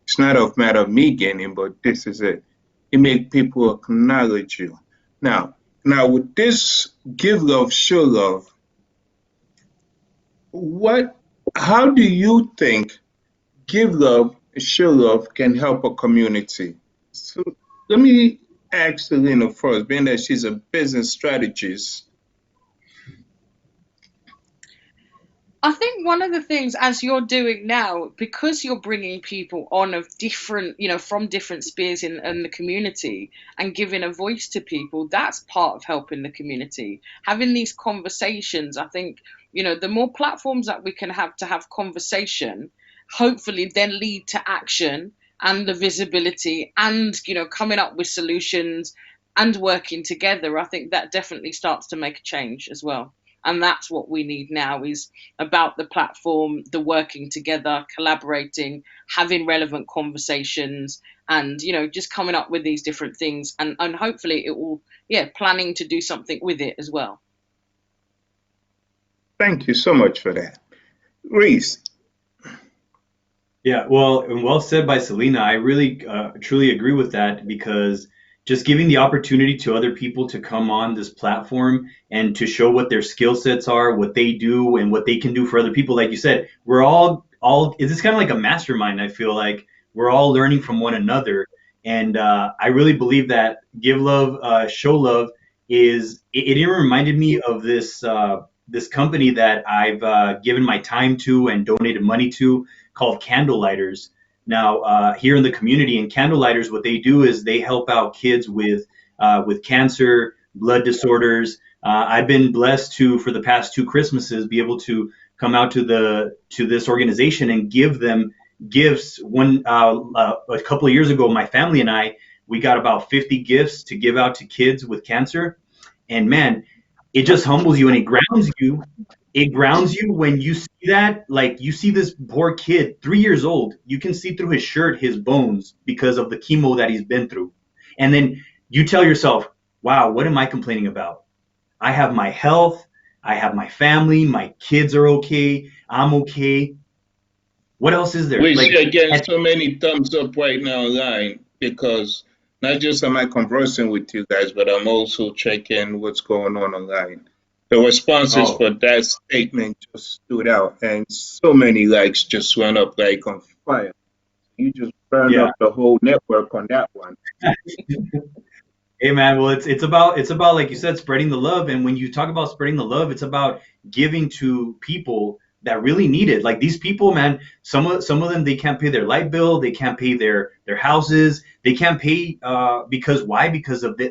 It's not a matter of me gaining, but this is it. It makes people acknowledge you. Now with this give love, show love, how do you think give love, show love can help a community? So let me ask Selena first, being that she's a business strategist. I think one of the things, as you're doing now, because you're bringing people on of different, from different spheres in the community and giving a voice to people, that's part of helping the community. Having these conversations, I think, the more platforms that we can have to have conversation, hopefully then lead to action and the visibility and, coming up with solutions and working together. I think that definitely starts to make a change as well. And that's what we need now, is about the platform, the working together, collaborating, having relevant conversations, and, just coming up with these different things. And hopefully it will, planning to do something with it as well. Thank you so much for that. Reese. Yeah, well said by Selena. I really truly agree with that, because just giving the opportunity to other people to come on this platform and to show what their skill sets are, what they do, and what they can do for other people. Like you said, we're all it's kind of like a mastermind. I feel like we're all learning from one another. And I really believe that give love, show love it even reminded me of this company that I've given my time to and donated money to, called Candlelighters. Now, here in the community, in Candlelighters, what they do is they help out kids with cancer, blood disorders. I've been blessed to, for the past 2 Christmases, be able to come out to this organization and give them gifts. A couple of years ago, my family and I, we got about 50 gifts to give out to kids with cancer. And man, it just humbles you and it grounds you. It grounds you when you see that, like you see this poor kid, 3 years old, you can see through his shirt, his bones, because of the chemo that he's been through. And then you tell yourself, wow, what am I complaining about? I have my health, I have my family, my kids are okay, I'm okay. What else is there? You're getting so many thumbs up right now online, because not just am I conversing with you guys, but I'm also checking what's going on online. The responses for that statement just stood out, and so many likes just went up like on fire. You just burned up the whole network on that one. Hey man, well it's about like you said, spreading the love. And when you talk about spreading the love, it's about giving to people that really need it. Like these people, man, some of them, they can't pay their light bill, they can't pay their houses, they can't pay because why? Because of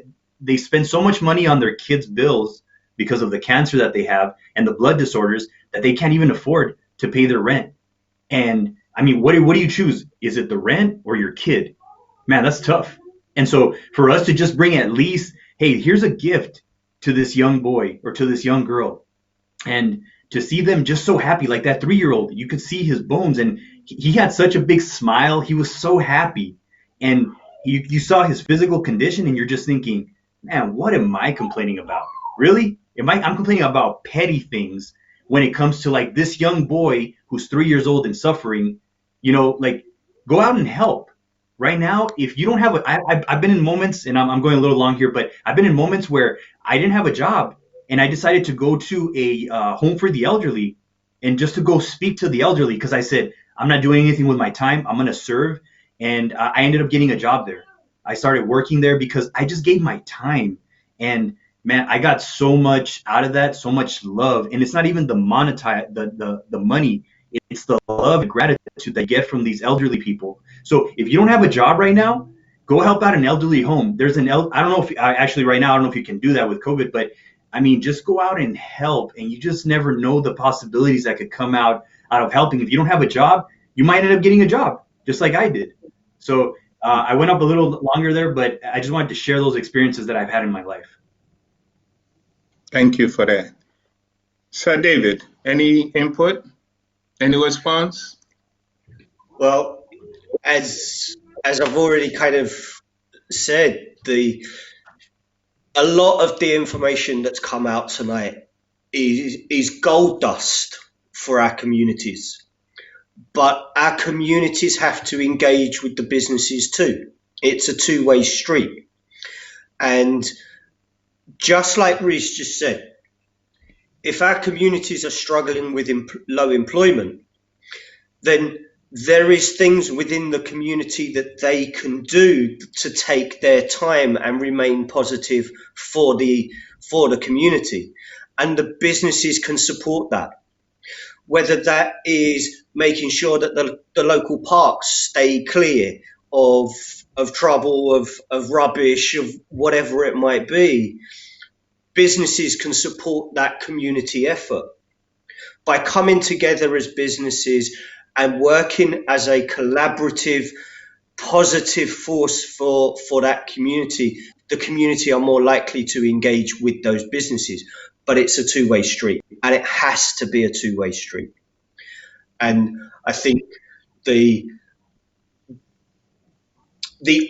they spend so much money on their kids' bills because of the cancer that they have and the blood disorders that they can't even afford to pay their rent. And I mean, what do you choose? Is it the rent or your kid? Man, that's tough. And so for us to just bring at least, hey, here's a gift to this young boy or to this young girl, and to see them just so happy, like that 3-year-old, you could see his bones and he had such a big smile. He was so happy. And you saw his physical condition and you're just thinking, man, what am I complaining about? Really? I'm complaining about petty things when it comes to like this young boy who's 3 years old and suffering, like go out and help. Right now, if you don't have I've been in moments, and I'm going a little long here, but I've been in moments where I didn't have a job and I decided to go to a home for the elderly and just to go speak to the elderly, because I said, I'm not doing anything with my time. I'm going to serve. And I ended up getting a job there. I started working there because I just gave my time. And man, I got so much out of that, so much love. And it's not even the the money. It's the love and gratitude that I get from these elderly people. So if you don't have a job right now, go help out an elderly home. There's I don't know if actually right now, I don't know if you can do that with COVID, but I mean, just go out and help. And you just never know the possibilities that could come out of helping. If you don't have a job, you might end up getting a job, just like I did. So I went up a little longer there, but I just wanted to share those experiences that I've had in my life. Thank you for that. Sir David, any input? Any response? Well, as I've already kind of said, a lot of the information that's come out tonight is gold dust for our communities. But our communities have to engage with the businesses too. It's a two-way street. And just like Reese just said, if our communities are struggling with low employment, then there is things within the community that they can do to take their time and remain positive for the community. And the businesses can support that. Whether that is making sure that the local parks stay clear of trouble, of rubbish, of whatever it might be. Businesses can support that community effort by coming together as businesses and working as a collaborative, positive force for that community. The community are more likely to engage with those businesses, but it's a two-way street, and it has to be a two-way street. And I think the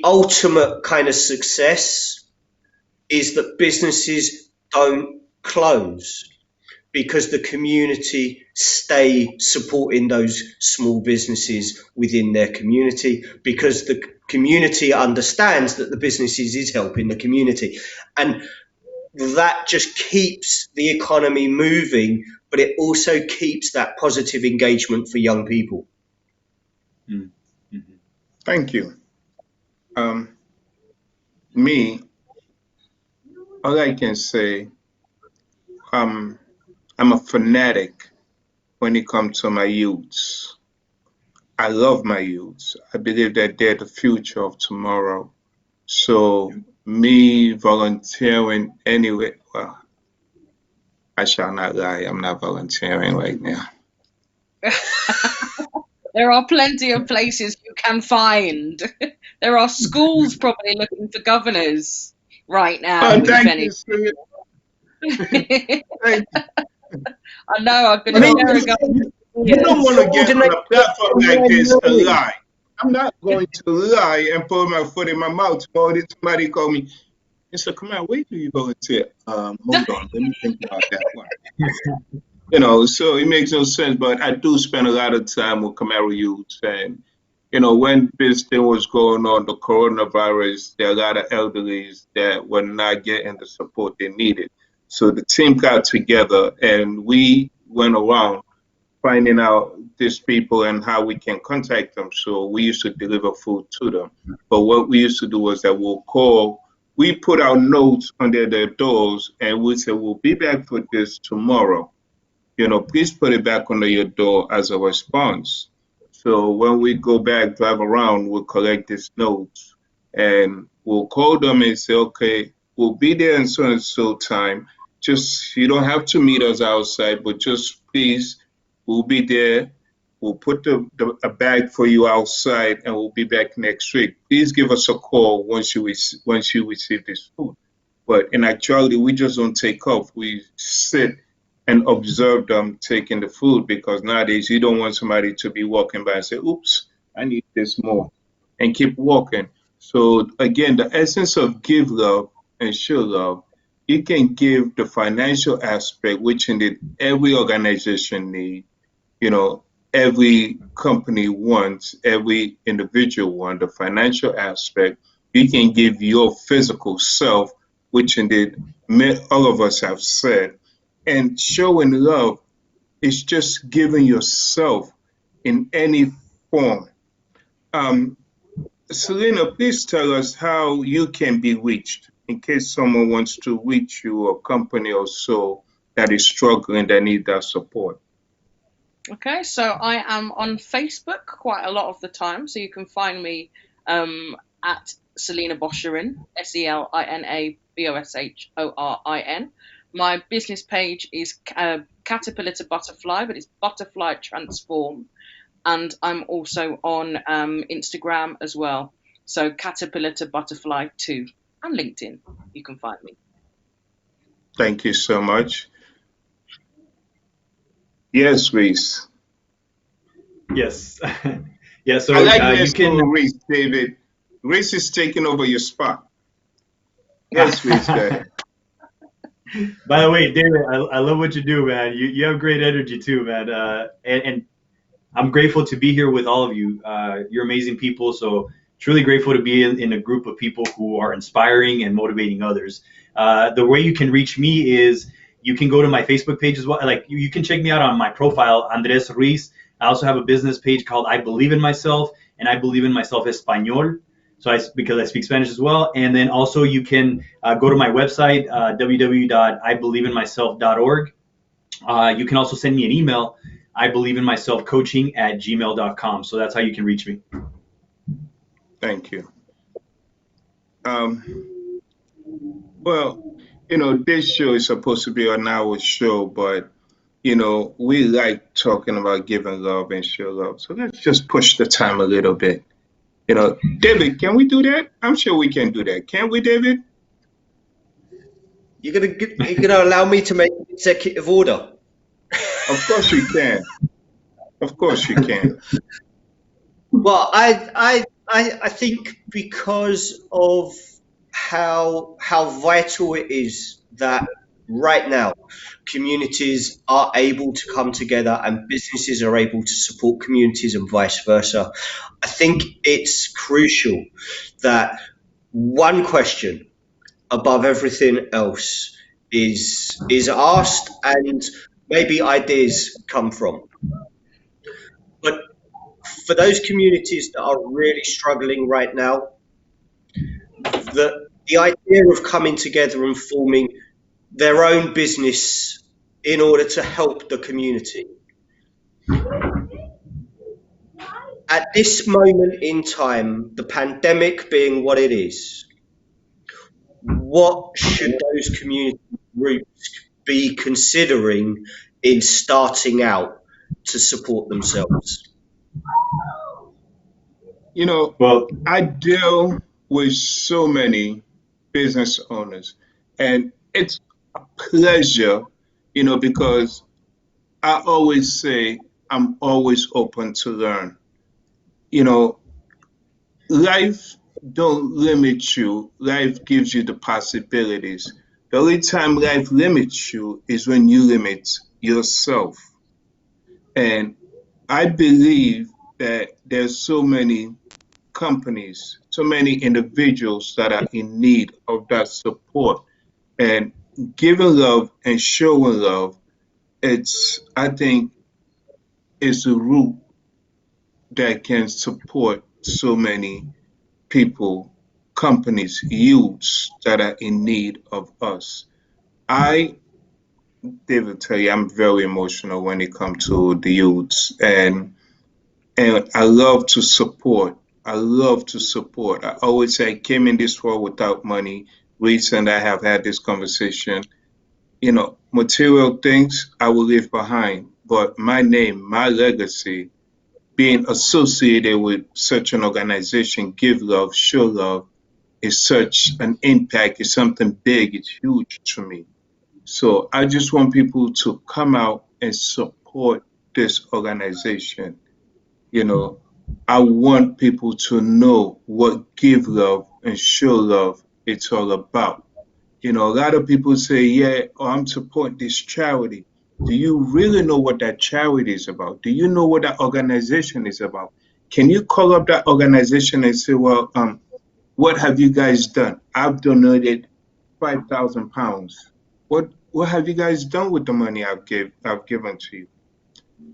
ultimate kind of success is that businesses don't close, because the community stay supporting those small businesses within their community, because the community understands that the businesses is helping the community. And that just keeps the economy moving, but it also keeps that positive engagement for young people. Mm-hmm. Thank you. Me, all I can say, I'm a fanatic when it comes to my youths. I love my youths. I believe that they're the future of tomorrow. So me volunteering anyway, well, I shall not lie. I'm not volunteering right now. There are plenty of places you can find. There are schools probably looking for governors right now, Oh, if thank any. you, sir. Thank you. I know, I've been I mean, sharing governors for You don't years. want to get on coordinate a platform like online this and learning. lie. I'm not going to lie and put my foot in my mouth. Tomorrow somebody call me, Mr. Come on, wait till you volunteer. Hold on, let me think about that one. So it makes no sense, but I do spend a lot of time with Camaro youth. And, when this thing was going on, the coronavirus, there are a lot of elderlies that were not getting the support they needed. So the team got together and we went around finding out these people and how we can contact them. So we used to deliver food to them. But what we used to do was that we put our notes under their doors and we said, we'll be back for this tomorrow. Please put it back under your door as a response. So when we go back, drive around, we'll collect these notes and we'll call them and say, okay, we'll be there in so and so time. Just, you don't have to meet us outside, but just please, we'll be there. We'll put a bag for you outside and we'll be back next week. Please give us a call once you receive this food. But in actuality, we just don't take off. We sit and observe them taking the food because nowadays you don't want somebody to be walking by and say, oops, I need this more, and keep walking. So, again, the essence of give love and show love, you can give the financial aspect, which indeed every organization needs, every company wants, every individual wants, the financial aspect. You can give your physical self, which indeed all of us have said, and showing love is just giving yourself in any form. Um, Selena, please tell us how you can be reached in case someone wants to reach you, or company or so that is struggling, that need that support. Okay, so I am on Facebook quite a lot of the time, so you can find me at Selena Boshorin, SelinaBoshorin. My business page is Caterpillar to Butterfly, but it's Butterfly Transform, and I'm also on Instagram as well. So Caterpillar to Butterfly 2, and LinkedIn. You can find me. Thank you so much. Yes, Reese. Yes. Yeah, so I like you this can. Reese, David. Reese is taking over your spot. Yes, Reese, go ahead. By the way, David, I love what you do, man. You have great energy too, man. And I'm grateful to be here with all of you. You're amazing people. So truly grateful to be in a group of people who are inspiring and motivating others. The way you can reach me is you can go to my Facebook page as well. Like you can check me out on my profile, Andres Ruiz. I also have a business page called I Believe in Myself, and I Believe in Myself Español. So because I speak Spanish as well. And then also you can go to my website, www.ibelieveinmyself.org. You can also send me an email, ibelieveinmyselfcoaching@gmail.com. So that's how you can reach me. Thank you. Well, this show is supposed to be an hour show, but we like talking about giving love and show love. So let's just push the time a little bit. David, can we do that? I'm sure we can do that. Can we, David? You're gonna allow me to make an executive order? Of course you can. Of course you can. Well, I think because of how vital it is that right now communities are able to come together and businesses are able to support communities and vice versa. I think it's crucial that one question above everything else is asked and maybe ideas come from. But for those communities that are really struggling right now, the idea of coming together and forming their own business in order to help the community. At this moment in time, the pandemic being what it is, what should those community groups be considering in starting out to support themselves? You know, Well, I deal with so many business owners, and it's a pleasure, because I always say I'm always open to learn. You know, life don't limit you. Life gives you the possibilities. The only time life limits you is when you limit yourself. And I believe that there's so many companies, so many individuals that are in need of that support. And giving love and showing love, I think, is the root that can support so many people, companies, youths that are in need of us. I, David, tell you, I'm very emotional when it comes to the youths, and I love to support. I love to support. I always say I came in this world without money. Recently, I have had this conversation. Material things I will leave behind, but my name, my legacy, being associated with such an organization, Give Love, Show Love, is such an impact. It's something big. It's huge to me. So I just want people to come out and support this organization. You know, I want people to know what Give Love and Show Love it's all about. A lot of people say, yeah, oh, I'm supporting this charity. Do you really know what that charity is about? Do you know what that organization is about? Can you call up that organization and say, well, what have you guys done? I've donated £5,000. What have you guys done with the money I've given to you?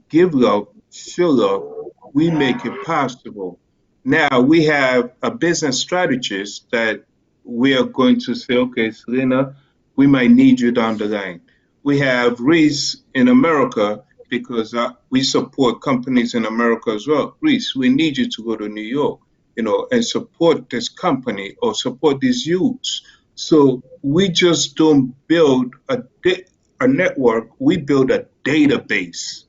Give love, show love, we make it possible. Now we have a business strategist that we are going to say, okay, Selena, we might need you down the line. We have Reese in America because we support companies in America as well. Reese, we need you to go to New York, and support this company or support these youths. So we just don't build a network, we build a database.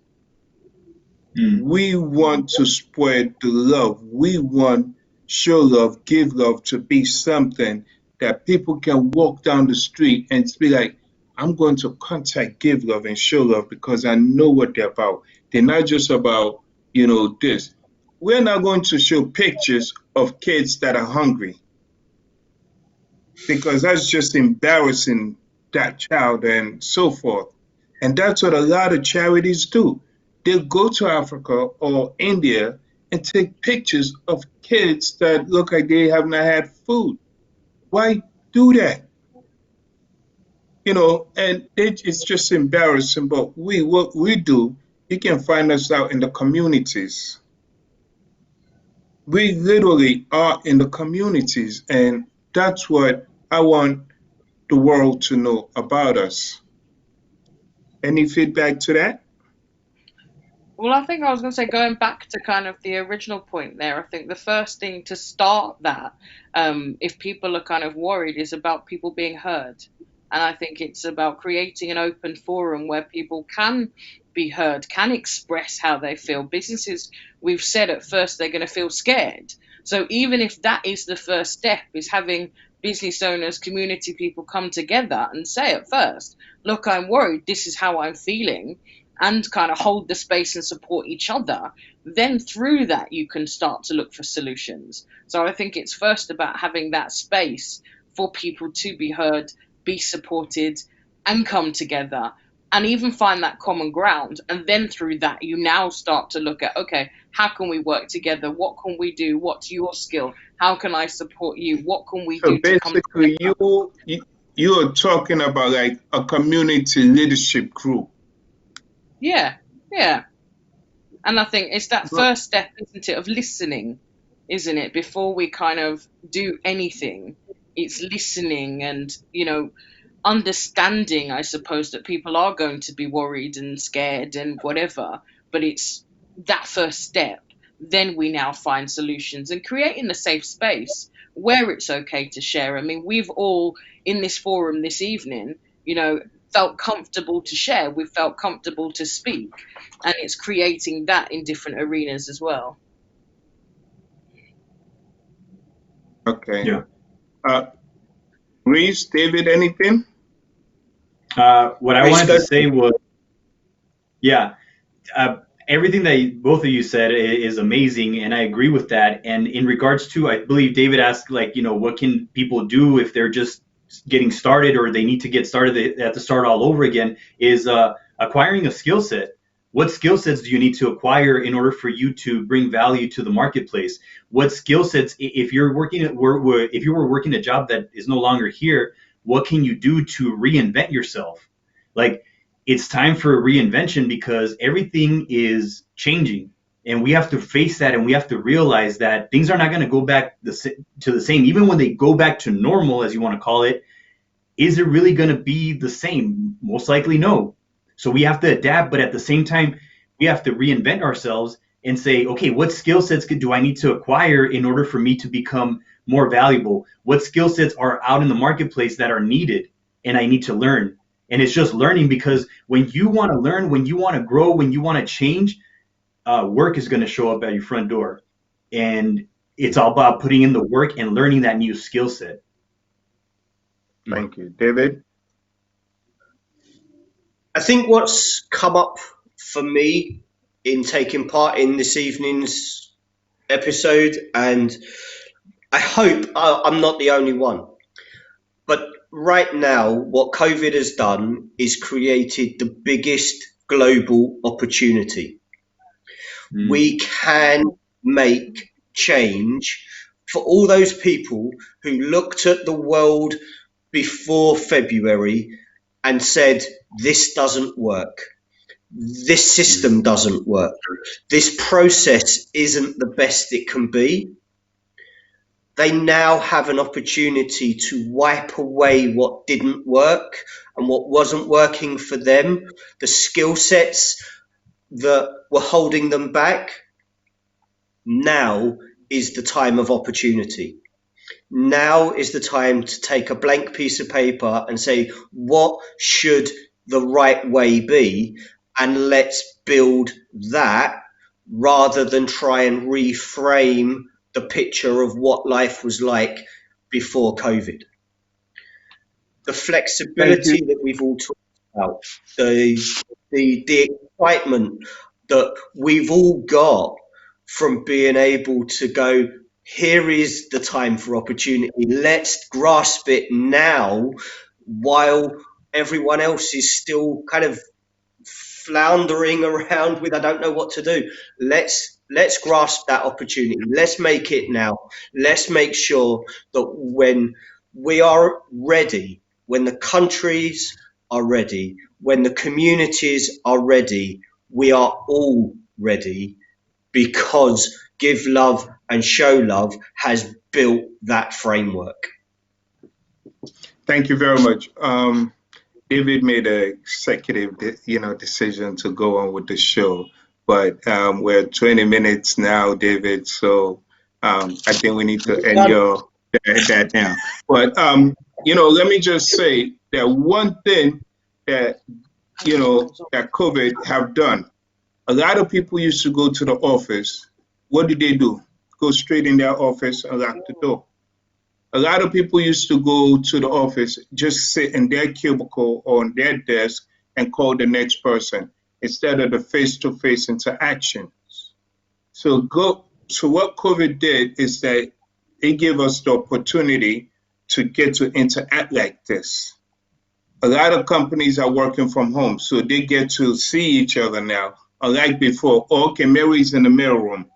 We want to spread the love. We want show love, give love to be something that people can walk down the street and be like, I'm going to contact Give Love and Show Love because I know what they're about. They're not just about, this. We're not going to show pictures of kids that are hungry because that's just embarrassing that child and so forth. And that's what a lot of charities do. They'll go to Africa or India and take pictures of kids that look like they have not had food. Why do that? And it's just embarrassing. But what we do, you can find us out in the communities. We literally are in the communities, and that's what I want the world to know about us. Any feedback to that? Well, I think I was going to say, going back to kind of the original point there, I think the first thing to start that, if people are kind of worried, is about people being heard. And I think it's about creating an open forum where people can be heard, can express how they feel. Businesses, we've said at first, they're going to feel scared. So even if that is the first step, is having business owners, community people come together and say at first, look, I'm worried, this is how I'm feeling, and kind of hold the space and support each other, then through that you can start to look for solutions. So I think it's first about having that space for people to be heard, be supported, and come together, and even find that common ground. And then through that, you now start to look at, okay, how can we work together? What can we do? What's your skill? How can I support you? What can we do to come basically, together? you are talking about like a community leadership group. Yeah. And I think it's that first step, isn't it, of listening, isn't it, before we kind of do anything, it's listening and, understanding, I suppose, that people are going to be worried and scared and whatever, but it's that first step. Then we now find solutions and creating a safe space where it's okay to share. I mean, we've all in this forum this evening, felt comfortable to share. We've felt comfortable to speak, and it's creating that in different arenas as well. Okay. Yeah. Reese, David, anything? What I wanted to say was, everything that both of you said is amazing, and I agree with that. And in regards to, I believe David asked, what can people do if they're just getting started or they need to get started, they have to start all over again, is acquiring a skill set. What skill sets do you need to acquire in order for you to bring value to the marketplace? What skill sets, if you were working a job that is no longer here, what can you do to reinvent yourself? It's time for a reinvention because everything is changing, and we have to face that, and we have to realize that things are not going to go back to the same. Even when they go back to normal, as you want to call it, is it really going to be the same? Most likely no. So we have to adapt, but at the same time, we have to reinvent ourselves and say, okay, what skill sets do I need to acquire in order for me to become more valuable? What skill sets are out in the marketplace that are needed and I need to learn? And it's just learning, because when you want to learn, when you want to grow, when you want to change, work is going to show up at your front door. And it's all about putting in the work and learning that new skill set. Thank you. David? I think what's come up for me in taking part in this evening's episode, and I hope I'm not the only one, but right now what COVID has done is created the biggest global opportunity. We can make change for all those people who looked at the world before February and said, this doesn't work. This system doesn't work. This process isn't the best it can be. They now have an opportunity to wipe away what didn't work and what wasn't working for them, the skill sets that were holding them back. Now is the time of opportunity. Now is the time to take a blank piece of paper and say, what should the right way be? And let's build that rather than try and reframe the picture of what life was like before COVID. The flexibility that we've all talked about, the excitement that we've all got from being able to go, here is the time for opportunity. Let's grasp it now while everyone else is still kind of floundering around with, I don't know what to do. Let's grasp that opportunity. Let's make it now. Let's make sure that when we are ready, when the countries are ready, when the communities are ready, we are all ready, because Give Love and Show Love has built that framework. Thank you very much. David made an executive, decision to go on with the show, but we're 20 minutes now, David. So I think we need to end that now. But let me just say that one thing that that COVID have done. A lot of people used to go to the office. What do? Go straight in their office and lock the door. A lot of people used to go to the office, just sit in their cubicle or on their desk and call the next person instead of the face-to-face interactions. So what COVID did is that it gave us the opportunity to get to interact like this. A lot of companies are working from home, so they get to see each other now. Unlike before, okay, Mary's in the mail room.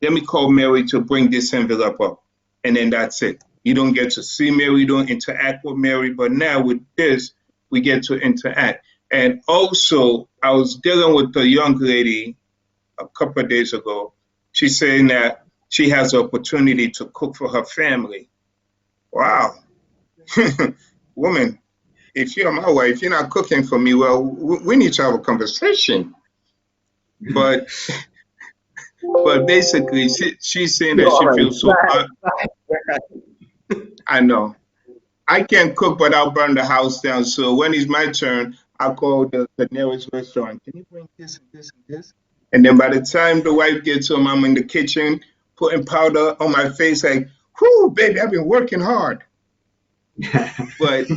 Let me call Mary to bring this envelope up. And then that's it. You don't get to see Mary, you don't interact with Mary. But now with this, we get to interact. And also, I was dealing with a young lady a couple of days ago. She's saying that she has the opportunity to cook for her family. Wow. Woman, if you're my wife, you're not cooking for me. Well, we need to have a conversation. But basically, she's saying that she feels so. I know. I can't cook, but I'll burn the house down. So when it's my turn, I'll call the nearest restaurant. Can you bring this and this and this? And then by the time the wife gets home, I'm in the kitchen putting powder on my face, like, "Whoo, baby, I've been working hard." But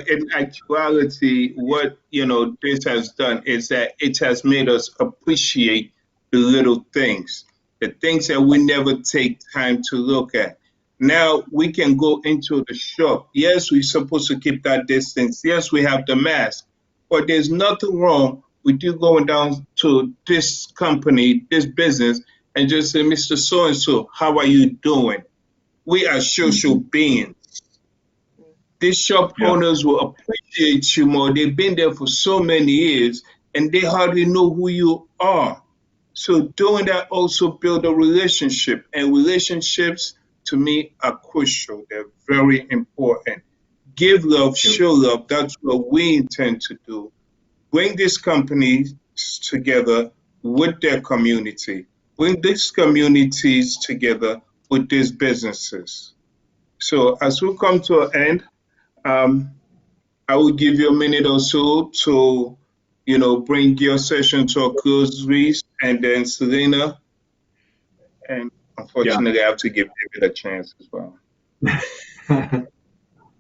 in actuality, what this has done is that it has made us appreciate the little things, the things that we never take time to look at. Now we can go into the shop. Yes, we're supposed to keep that distance. Yes, we have the mask, but there's nothing wrong with you going down to this company, this business, and just say, "Mr. So and so, how are you doing?" We are social beings. These shop owners will appreciate you more. They've been there for so many years and they hardly know who you are. So doing that also build a relationship, and relationships to me are crucial. They're very important. Give love, show love. That's what we intend to do. Bring these companies together with their community. Bring these communities together with these businesses. So as we come to an end, I will give you a minute or so to, bring your session to a close, Reese, and then Selena. And unfortunately, I have to give David a chance as well.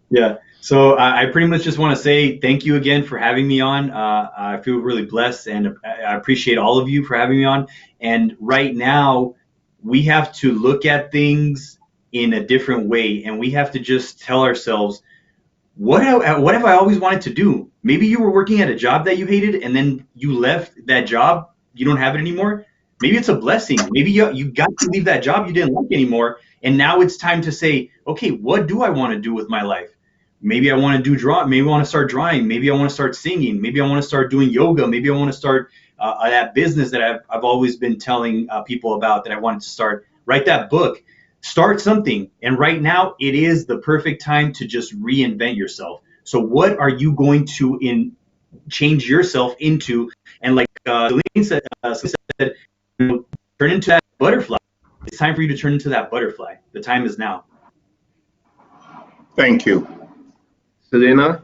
Yeah. So I pretty much just want to say thank you again for having me on. I feel really blessed, and I appreciate all of you for having me on. And right now, we have to look at things in a different way, and we have to just tell ourselves, what have I always wanted to do? Maybe you were working at a job that you hated, and then you left that job. You don't have it anymore. Maybe it's a blessing. Maybe you got to leave that job you didn't like anymore, and now it's time to say, okay, what do I want to do with my life? Maybe I want to do maybe I want to start drawing. Maybe I want to start singing. Maybe I want to start doing yoga. Maybe I want to start that business that I've always been telling people about that I wanted to start. Write that book. Start something. And right now, it is the perfect time to just reinvent yourself. So what are you going to change yourself into? And like Celine said, turn into that butterfly. It's time for you to turn into that butterfly. The time is now. Thank you. Selena?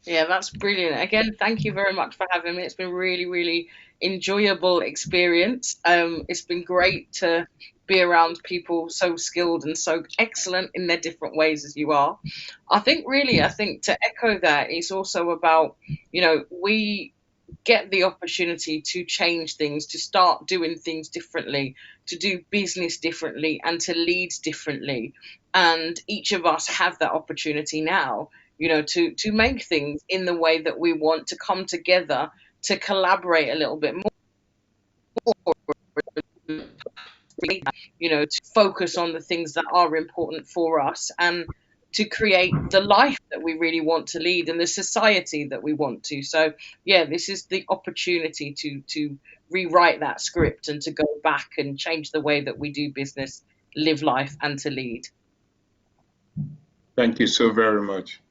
Yeah, that's brilliant. Again, thank you very much for having me. It's been really, really enjoyable experience. It's been great to be around people so skilled and so excellent in their different ways as you are. I think to echo that, it's also about, we get the opportunity to change things, to start doing things differently, to do business differently, and to lead differently. And each of us have that opportunity now, to make things in the way that we want, to come together, to collaborate a little bit more, to focus on the things that are important for us, and to create the life that we really want to lead and the society that we want to. So yeah, this is the opportunity to rewrite that script and to go back and change the way that we do business, live life, and to lead. Thank you so very much.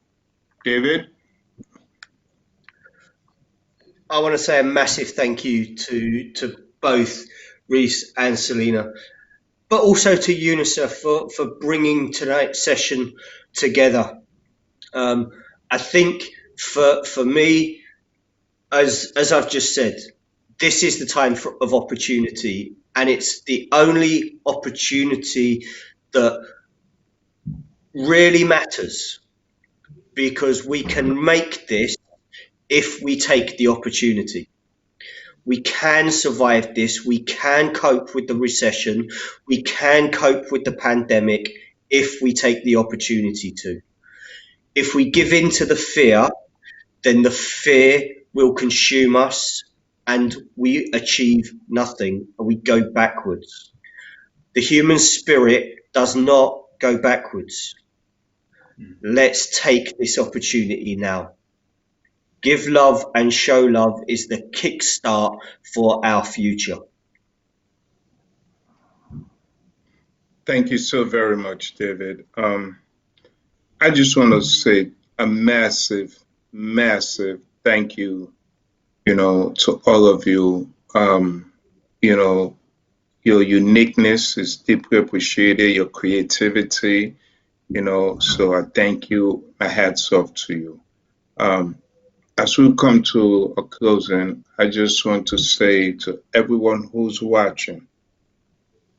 David? I want to say a massive thank you to both Reese and Selena, but also to UNICEF for bringing tonight's session together. I think for me, as I've just said, this is the time of opportunity, and it's the only opportunity that really matters, because we can make this if we take the opportunity. We can survive this. We can cope with the recession. We can cope with the pandemic if we take the opportunity to. If we give in to the fear, then the fear will consume us and we achieve nothing and we go backwards. The human spirit does not go backwards. Let's take this opportunity now. Give love and show love is the kickstart for our future. Thank you so very much, David. I just want to say a massive, massive thank you, to all of you. You know, your uniqueness is deeply appreciated, your creativity, so I thank you. My hats off to you. As we come to a closing, I just want to say to everyone who's watching,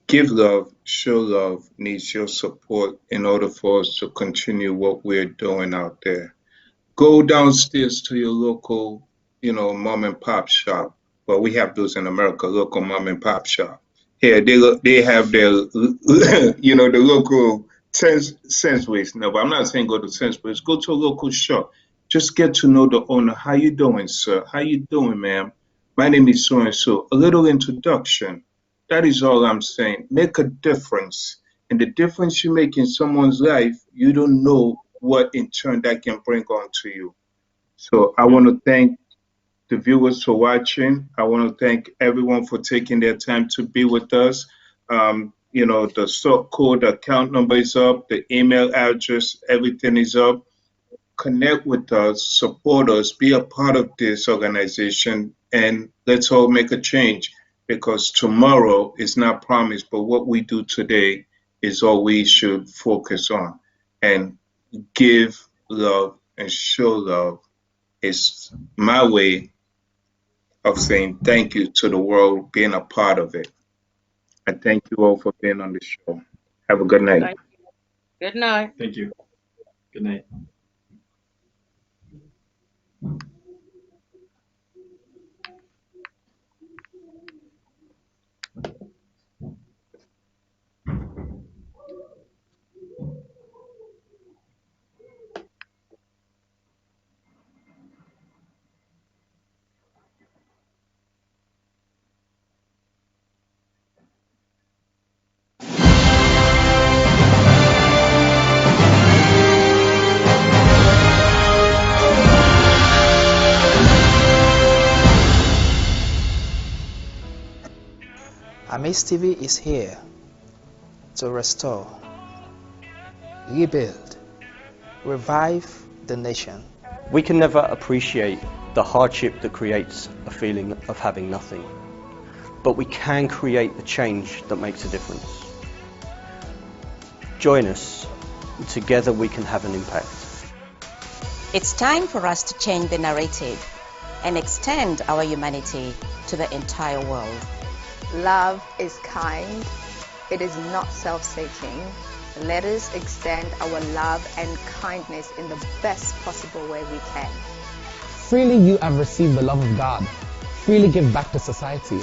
give love, show love, needs your support in order for us to continue what we're doing out there. Go downstairs to your local, mom and pop shop. Well, we have those in America, local mom and pop shop. Here, they have their, the local Sainsbury's. No, but I'm not saying go to Sainsbury's. Go to a local shop. Just get to know the owner. How you doing, sir? How you doing, ma'am? My name is so and so. A little introduction. That is all I'm saying. Make a difference. And the difference you make in someone's life, you don't know what in turn that can bring on to you. So I want to thank the viewers for watching. I want to thank everyone for taking their time to be with us. The stock code, the account number is up, the email address, everything is up. Connect with us, support us, be a part of this organization, and let's all make a change, because tomorrow is not promised, but what we do today is all we should focus on. And give love and show love is my way of saying thank you to the world, being a part of it. I thank you all for being on the show. Have a good night. Thank you. Good night. Thank you. Good night. AMAZE TV is here to restore, rebuild, revive the nation. We can never appreciate the hardship that creates a feeling of having nothing, but we can create the change that makes a difference. Join us, and together we can have an impact. It's time for us to change the narrative and extend our humanity to the entire world. Love is kind. It is not self-seeking. Let us extend our love and kindness in the best possible way we can. Freely you have received the love of God. Freely give back to society.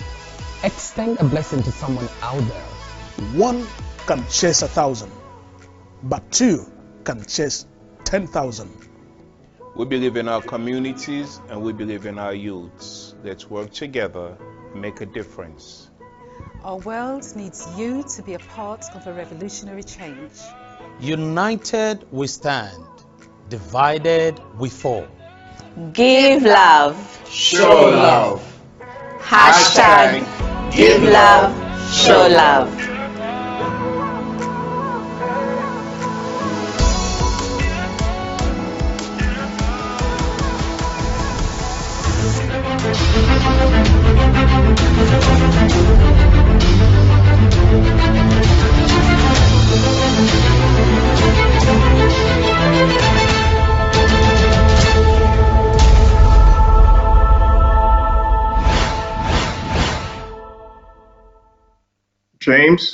Extend a blessing to someone out there. One can chase 1,000, but two can chase 10,000. We believe in our communities and we believe in our youths. Let's work together and make a difference. Our world needs you to be a part of a revolutionary change. United we stand, divided we fall. Give love. Show love. Hashtag give love, show love. James?